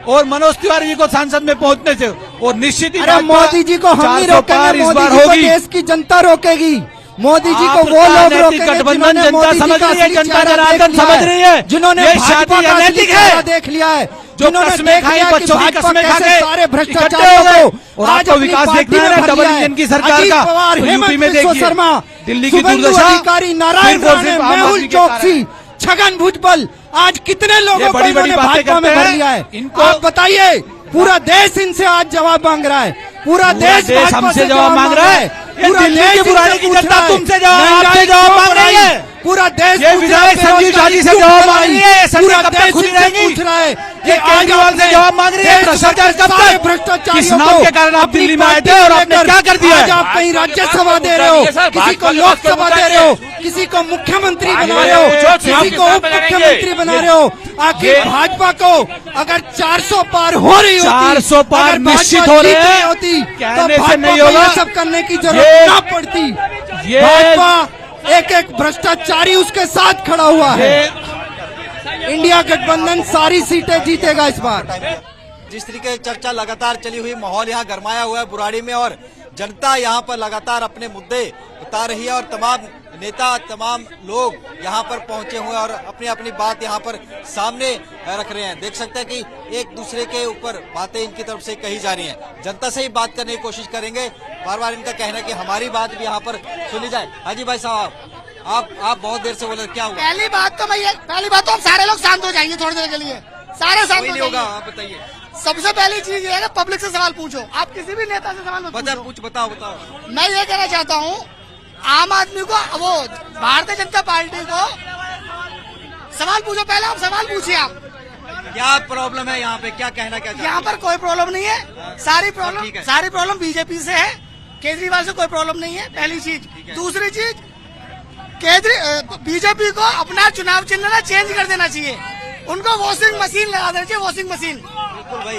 Speaker 2: और मनोज तिवारी जी को सांसद में पहुंचने से। और निश्चित ही
Speaker 3: मोदी जी को हम नहीं रोकेंगे, मोदी जी को देश की जनता रोकेगी। मोदी जी को वो लोग रोकेंगे
Speaker 2: गठबंधन जनता समझ रही है, जनता जनार्दन समझ रही है,
Speaker 3: जिन्होंने भाजपा का अनैतिक है देख लिया है, जिन्होंने देख लिया कि भाजपा कैसे सारे भ्रष्टाचारियों को आज
Speaker 2: विकास देखना है। डबल इंजन की सरकार का यूपी में देखिए,
Speaker 3: शर्मा,
Speaker 2: दिल्ली की दुर्दशा,
Speaker 3: अधिकारी, नारायण राणे, मेहुल चोकसी, छगन भुजबल, आज कितने लोगों को इन्होंने भाजपा में भर लिया है। इनको आप बताइए, पूरा देश इनसे आज जवाब मांग रहा है। पूरा देश
Speaker 2: हमसे जवाब मांग रहा है। दिल्ली की बुराई की जनता तुमसे जवाब मांग रही है।
Speaker 3: पूरा देश
Speaker 2: विधायक संजीव झाजी से जवाब मांग रही है।
Speaker 3: पूरा देश पूछ रहा है
Speaker 2: ये केजरीवाल से जवाब मांग रही है। भ्रष्टाचार कब तक? किस नाम के कारण आप दिल्ली में आए थे और आपने क्या कर दिया?
Speaker 3: आज आप कहीं राज्यसभा दे रहे हो, किसी को लोकसभा दे रहे हो, किसी को मुख्यमंत्री बना रहे हो, किसी को उप मुख्यमंत्री बना रहे हो। आखिर भाजपा को अगर 400 पार हो रही होती,
Speaker 2: 400 पार निश्चित हो रही
Speaker 3: होती तो
Speaker 2: कहने से नहीं
Speaker 3: भाजपा
Speaker 2: होगा,
Speaker 3: ये सब करने की जरूरत ना पड़ती। भाजपा एक एक भ्रष्टाचारी उसके साथ खड़ा हुआ है। इंडिया गठबंधन सारी सीटें जीतेगा इस बार।
Speaker 1: जिस तरीके से चर्चा लगातार चली हुई, माहौल यहाँ गरमाया हुआ है बुराड़ी में और जनता यहाँ पर लगातार अपने मुद्दे बता रही है और तमाम नेता, तमाम लोग यहाँ पर पहुंचे हुए और अपनी अपनी बात यहाँ पर सामने रख रहे हैं। देख सकते हैं कि एक दूसरे के ऊपर बातें इनकी तरफ से कही जा रही हैं। जनता से ही बात करने की कोशिश करेंगे। बार बार इनका कहना है कि हमारी बात भी यहाँ पर सुनी जाए। हाजी भाई साहब, आप बहुत देर से बोले, क्या हुआ?
Speaker 8: पहली बात तो हम सारे लोग शांत हो जाएंगे थोड़ी देर के लिए, सारे शांत हो
Speaker 1: होगा। आप बताइए।
Speaker 8: सबसे पहली चीज ये है कि पब्लिक से सवाल पूछो। आप किसी भी नेता से सवाल
Speaker 1: बताओ।
Speaker 8: मैं ये कहना चाहता हूँ, आम आदमी को, वो भारतीय जनता पार्टी को सवाल पूछो। पहले आप सवाल पूछिए। आप
Speaker 1: क्या प्रॉब्लम है यहाँ पे, क्या कहना क्या?
Speaker 8: यहाँ पर कोई प्रॉब्लम नहीं है, सारी प्रॉब्लम बीजेपी से है, केजरीवाल से कोई प्रॉब्लम नहीं है। पहली चीज। दूसरी चीज, बीजेपी को अपना चुनाव चिन्ह चेंज कर देना चाहिए। उनको वॉशिंग मशीन लगा देना चाहिए, वॉशिंग मशीन।
Speaker 1: बिल्कुल भाई।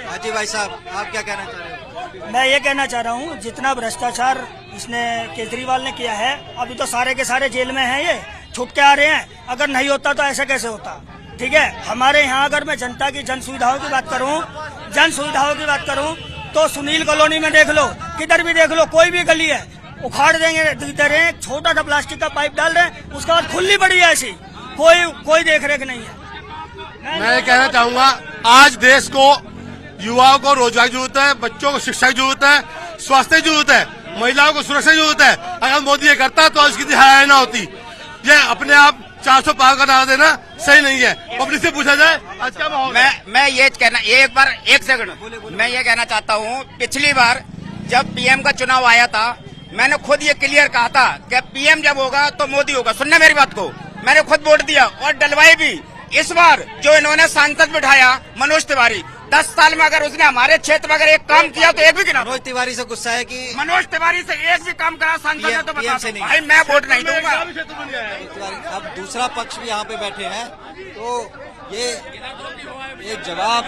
Speaker 1: हाजी भाई साहब, आप क्या कहना चाह रहे हो?
Speaker 11: मैं ये कहना चाह रहा हूँ, जितना भ्रष्टाचार इसने केजरीवाल ने किया है, अभी तो सारे के सारे जेल में हैं, ये छूट के आ रहे हैं। अगर नहीं होता तो ऐसा कैसे होता? ठीक है, हमारे यहाँ अगर मैं जनता की जन सुविधाओं की बात करूँ तो सुनील कॉलोनी में देख लो, किधर भी देख लो, कोई भी गली है उखाड़ देंगे, दे रहे हैं, छोटा सा प्लास्टिक का पाइप डाल रहे हैं, उसके बाद खुली पड़ी है ऐसी, कोई देख रेख नहीं है।
Speaker 5: मैं ये कहना चाहूंगा, आज देश को, युवाओं को रोजगार की जरूरत है, बच्चों को शिक्षा की जरूरत है, स्वास्थ्य की जरूरत है, महिलाओं को सुरक्षा की जरूरत है। अगर मोदी ये करता तो इसकी दिहाई ना होती। ये अपने आप 400 पार का नारा देना सही नहीं है। पब्लिक से पूछा जाए आज क्या माहौल?
Speaker 9: मैं ये कहना, एक सेकंड मैं ये कहना चाहता हूँ, पिछली बार जब पीएम का चुनाव आया था, मैंने खुद ये क्लियर कहा था कि पीएम जब होगा तो मोदी होगा। सुनना मेरी बात को, मैंने खुद वोट दिया और डलवाई भी। इस बार जो इन्होंने सांसद बिठाया मनोज तिवारी, 10 साल में अगर उसने हमारे क्षेत्र में अगर एक काम किया तो एक भी गिना।
Speaker 1: मनोज तिवारी से गुस्सा है कि
Speaker 9: मनोज तिवारी से एक भी काम करा सांसद है तो बता दो भाई, मैं वोट नहीं दूंगा।
Speaker 1: अब दूसरा पक्ष भी यहाँ पे बैठे हैं तो ये जवाब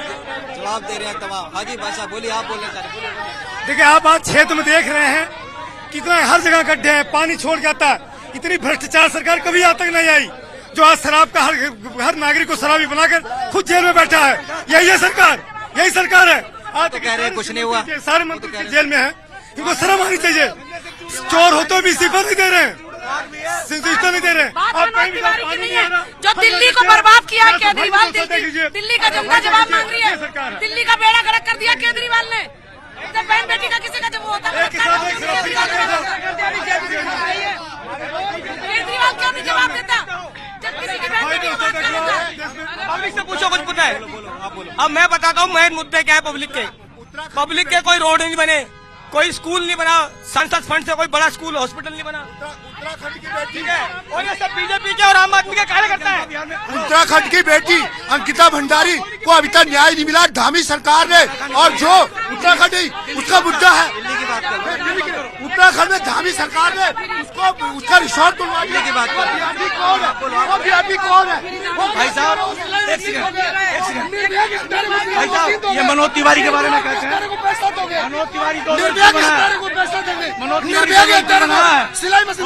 Speaker 1: दे रहे हैं तमाम। हाजी भाई साहब बोलिए, आप बोलना चाह रहे हैं?
Speaker 8: देखिए, आप आज क्षेत्र में देख रहे हैं कितना हर जगह गड्ढे हैं, पानी छोड़ जाता है। इतनी भ्रष्टाचार सरकार कभी आज तक नहीं आई, जो आज शराब का हर नागरिक को शराबी बनाकर खुद जेल में बैठा है। यही सरकार है। आज
Speaker 1: तो कह रहे हैं कुछ नहीं हुआ,
Speaker 8: सारे मंत्री जेल में है, इनको शर्म आनी चाहिए। चोर होते भी इस्तीफा नहीं दे रहे हैं। सिस्टम नहीं दे रहे।
Speaker 10: बात मनोज तिवारी की नहीं है, जो दिल्ली को बर्बाद किया है केजरीवाल। दिल्ली का जनता जवाब मांग रही है। दिल्ली का बेड़ा गर्क कर दिया केजरीवाल ने। जब बहन बेटी का किसी का जब होता है केजरीवाल क्यों नहीं जवाब देता? जब किसी की बहन बेटी को बात करता।
Speaker 12: पब्लिक से पूछो कुछ पता है। अब मैं बताता हूँ मेन मुद्दे क्या है पब्लिक के कोई रोड नहीं बने, कोई स्कूल नहीं बना, संसद फंड से कोई बड़ा स्कूल हॉस्पिटल नहीं बना। उत्तराखंड की बेटी है और ये सब बीजेपी के और आम आदमी के कार्यकर्ता है।
Speaker 8: उत्तराखंड की बेटी अंकिता भंडारी को अभी तक न्याय नहीं मिला धामी सरकार ने, और जो उत्तराखंड उसका मुद्दा है, उत्तराखंड में धामी सरकार ने उसका रिसोर्ट बनवाने की बात कौन है?
Speaker 12: भाई साहब एक सेकंड भाई साहब, ये मनोज तिवारी के बारे में कहते हैं। मनोज तिवारी
Speaker 8: सिलाई मशीन,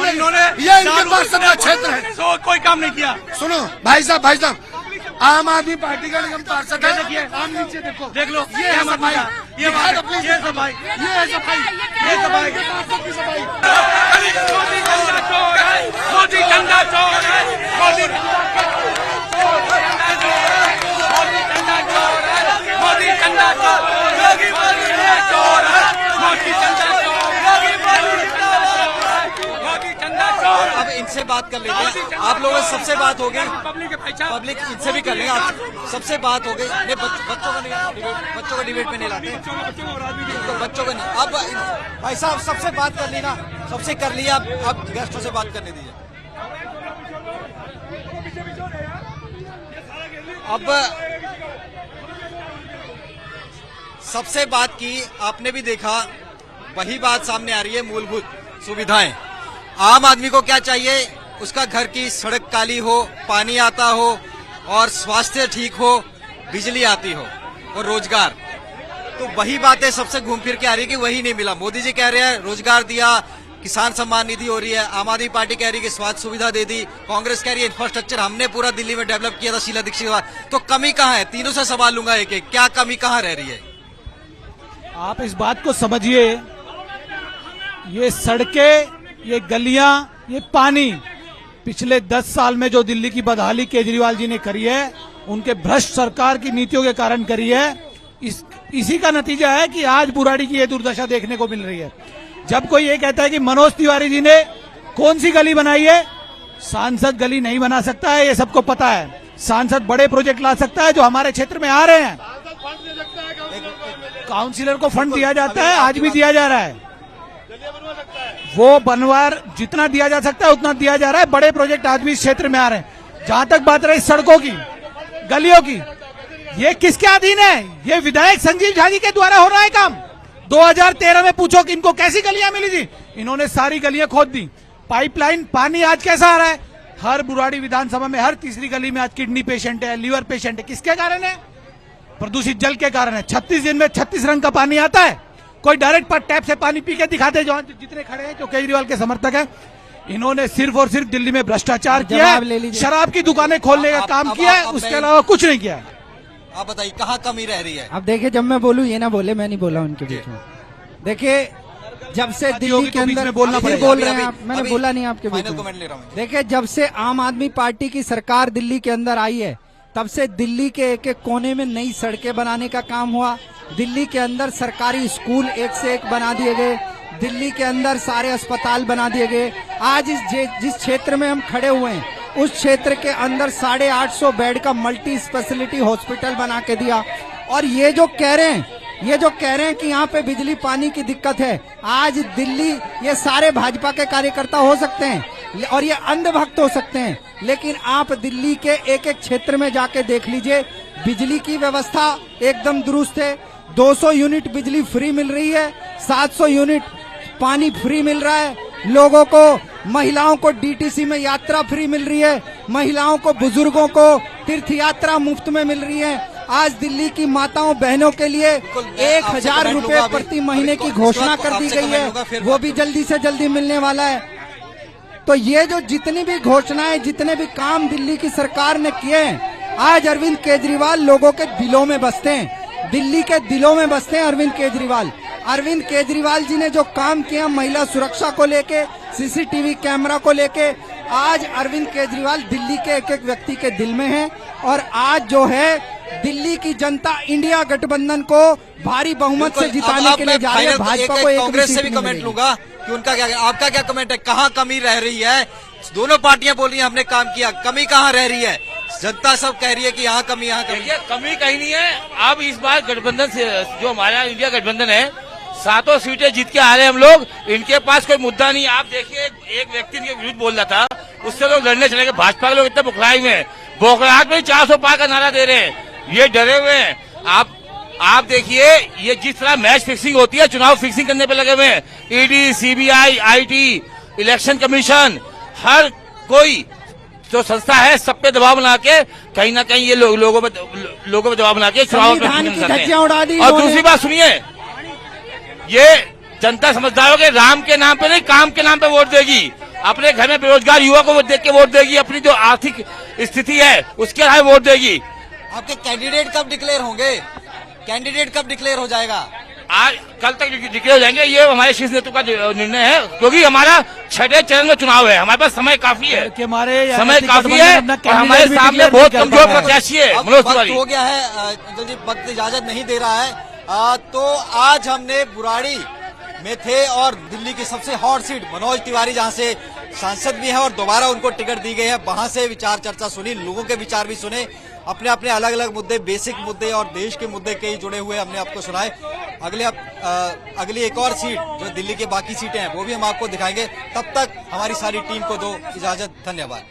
Speaker 8: ये इनके पास सत्ता क्षेत्र है,
Speaker 12: कोई काम नहीं किया।
Speaker 8: सुनो भाई साहब, आम आदमी पार्टी का निगम पार्षद है। आम नीचे देखो,
Speaker 12: देख लो,
Speaker 8: ये है सफाई,
Speaker 12: ये सफाई,
Speaker 8: ये है सफाई,
Speaker 12: ये सफाई। मोदी चंदा चोर है, मोदी चंदा चोर, योगी चोर है, मोदी चंदा चोर।
Speaker 1: अब इनसे बात कर लेते हैं। आप लोगों से सबसे बात हो गई, पब्लिक इनसे भी कर लेंगे। आप सबसे बात हो गई। नहीं, बच्चों को डिबेट में नहीं लाते, तो बच्चों को नहीं। अब भाई साहब सबसे बात कर ली ना, सबसे कर लिया, अब गेस्टों से बात करने दीजिए। अब सबसे बात की, आपने भी देखा, वही बात सामने आ रही है, मूलभूत सुविधाएं। आम आदमी को क्या चाहिए? उसका घर की सड़क काली हो, पानी आता हो और स्वास्थ्य ठीक हो, बिजली आती हो और रोजगार। तो वही बातें सबसे घूम फिर के आ रही है कि वही नहीं मिला। मोदी जी कह रहे हैं रोजगार दिया, किसान सम्मान निधि हो रही है, आम आदमी पार्टी कह रही है कि स्वास्थ्य सुविधा दे दी, कांग्रेस कह रही है इंफ्रास्ट्रक्चर हमने पूरा दिल्ली में डेवलप किया था शीला दीक्षित के बाद। तो कमी कहाँ है? तीनों से सवाल लूंगा एक एक, क्या कमी कहाँ रह रही है?
Speaker 2: आप इस बात को समझिए, ये सड़कें, ये गलियां, ये पानी पिछले 10 साल में जो दिल्ली की बदहाली केजरीवाल जी ने करी है, उनके भ्रष्ट सरकार की नीतियों के कारण करी है। इसी का नतीजा है कि आज बुराड़ी की ये दुर्दशा देखने को मिल रही है। जब कोई ये कहता है कि मनोज तिवारी जी ने कौन सी गली बनाई है, सांसद गली नहीं बना सकता है, ये सबको पता है। सांसद बड़े प्रोजेक्ट ला सकता है जो हमारे क्षेत्र में आ रहे हैं। काउंसिलर को फंड दिया जाता है, आज भी दिया जा रहा है, वो बनवार जितना दिया जा सकता है उतना दिया जा रहा है। बड़े प्रोजेक्ट आज भी इस क्षेत्र में आ रहे हैं। जहां तक बात रही सड़कों की, गलियों की, ये किसके अधीन है? ये विधायक संजीव झा जी के द्वारा हो रहा है काम। 2013 में पूछो कि इनको कैसी गलियां मिली थी, इन्होंने सारी गलियां खोद दी। पाइपलाइन पानी आज कैसा आ रहा है? हर बुराड़ी विधानसभा में हर तीसरी गली में आज किडनी पेशेंट है, लीवर पेशेंट है। किसके कारण है? प्रदूषित जल के कारण है। 36 दिन में 36 रंग का पानी आता है। कोई डायरेक्ट पर टैप से पानी पी के दिखाते जो जितने खड़े हैं जो केजरीवाल के समर्थक हैं। इन्होंने सिर्फ और सिर्फ दिल्ली में भ्रष्टाचार किया है, शराब की दुकानें खोलने का काम किया है, उसके अलावा कुछ नहीं किया है।
Speaker 1: आप बताइए कहाँ कमी रह रही है?
Speaker 3: अब देखिए, जब मैं बोलूं ये ना बोले, मैं नहीं बोला उनके बीच में। देखिए, जब से दिल्ली के अंदर
Speaker 2: बोलना पड़ेगा,
Speaker 3: बोल रहे हैं आप, मैंने बोला नहीं आपके बीच में। देखिए, जब से आम आदमी पार्टी की सरकार दिल्ली के अंदर आई है, तब से दिल्ली के एक एक कोने में नई सड़कें बनाने का काम हुआ। दिल्ली के अंदर सरकारी स्कूल एक से एक बना दिए गए। दिल्ली के अंदर सारे अस्पताल बना दिए गए। आज जिस क्षेत्र में हम खड़े हुए हैं, उस क्षेत्र के अंदर 850 बेड का मल्टी स्पेशलिटी हॉस्पिटल बना के दिया। और ये जो कह रहे हैं कि यहाँ पे बिजली पानी की दिक्कत है, आज दिल्ली, ये सारे भाजपा के कार्यकर्ता हो सकते हैं और ये अंधभक्त हो सकते हैं, लेकिन आप दिल्ली के एक एक क्षेत्र में जाके देख लीजिए, बिजली की व्यवस्था एकदम दुरुस्त है। 200 यूनिट बिजली फ्री मिल रही है, 700 यूनिट पानी फ्री मिल रहा है लोगों को। महिलाओं को डीटीसी में यात्रा फ्री मिल रही है, महिलाओं को, बुजुर्गों को तीर्थ यात्रा मुफ्त में मिल रही है। आज दिल्ली की माताओं बहनों के लिए 1000 रुपए प्रति महीने की घोषणा कर दी गई है, वो भी जल्दी से जल्दी मिलने वाला है। तो ये जो जितनी भी घोषणाएं, जितने भी काम दिल्ली की सरकार ने किए हैं, आज अरविंद केजरीवाल लोगों के दिलों में बसते हैं, दिल्ली के दिलों में बसते हैं अरविंद केजरीवाल। अरविंद केजरीवाल जी ने जो काम किया महिला सुरक्षा को लेके, सीसीटीवी कैमरा को लेके, आज अरविंद केजरीवाल दिल्ली के एक एक व्यक्ति के दिल में है। और आज जो है दिल्ली की जनता इंडिया गठबंधन को भारी बहुमत से जिताने के लिए जा रही है। भाजपा को
Speaker 1: कांग्रेस से भी कमेंट लूंगा कि उनका क्या, आपका क्या कमेंट है, कहाँ कमी रह रही है? दोनों पार्टियां बोल रही हैं हमने काम किया, कमी कहाँ रह रही है? जनता सब कह रही है कि यहाँ कमी, यहाँ कमी।
Speaker 4: कमी कहीं नहीं है। अब इस बार गठबंधन से जो हमारा इंडिया गठबंधन है, 7 सीटें जीत के आ रहे हैं हम लोग। इनके पास कोई मुद्दा नहीं। आप देखिए, एक व्यक्ति इनके विरुद्ध बोल रहा था, उससे लोग लड़ने चले गए। भाजपा के लोग इतने बुखलाए हुए हैं, बोखलाहट में 400 पार का नारा दे रहे हैं, ये डरे हुए हैं। आप देखिए, ये जिस तरह मैच फिक्सिंग होती है, चुनाव फिक्सिंग करने पे लगे हुए हैं। ED, CBI, IT, election commission, हर कोई जो संस्था है, सब पे दबाव बना के कहीं ना कहीं ये लोगों पे दबाव बना के चुनाव करते हैं। और दूसरी बात सुनिए, ये जनता समझदार हो गई, राम के नाम पे नहीं, काम के नाम पे वोट देगी। अपने घर में बेरोजगार युवा को देख के वोट देगी, अपनी जो आर्थिक स्थिति है उसके आधार वोट देगी।
Speaker 1: आपके कैंडिडेट कब डिक्लेयर होंगे? कैंडिडेट कब डिक्लेयर हो जाएगा?
Speaker 4: आज कल तक डिक्लेयर हो जाएंगे। ये हमारे शीर्ष नेतृत्व का निर्णय है, क्योंकि हमारा 6ठे चरण में चुनाव है। हमारे पास समय काफी है, समय काफी है, और हमारे सामने बहुत कमजोर प्रत्याशी है मनोज तिवारी।
Speaker 1: हो गया है, अंकल जी वक्त इजाजत नहीं दे रहा है। तो आज हमने बुराड़ी में थे और दिल्ली की सबसे हॉट सीट मनोज तिवारी, जहां से सांसद भी हैं और दोबारा उनको टिकट दी गई है, वहां से विचार चर्चा सुनी, लोगों के विचार भी सुने, अपने अपने अलग अलग मुद्दे, बेसिक मुद्दे और देश के मुद्दे कई जुड़े हुए हमने आपको सुनाए। अगली एक और सीट जो दिल्ली की बाकी सीटें हैं वो भी हम आपको दिखाएंगे। तब तक हमारी सारी टीम को दो इजाजत, धन्यवाद।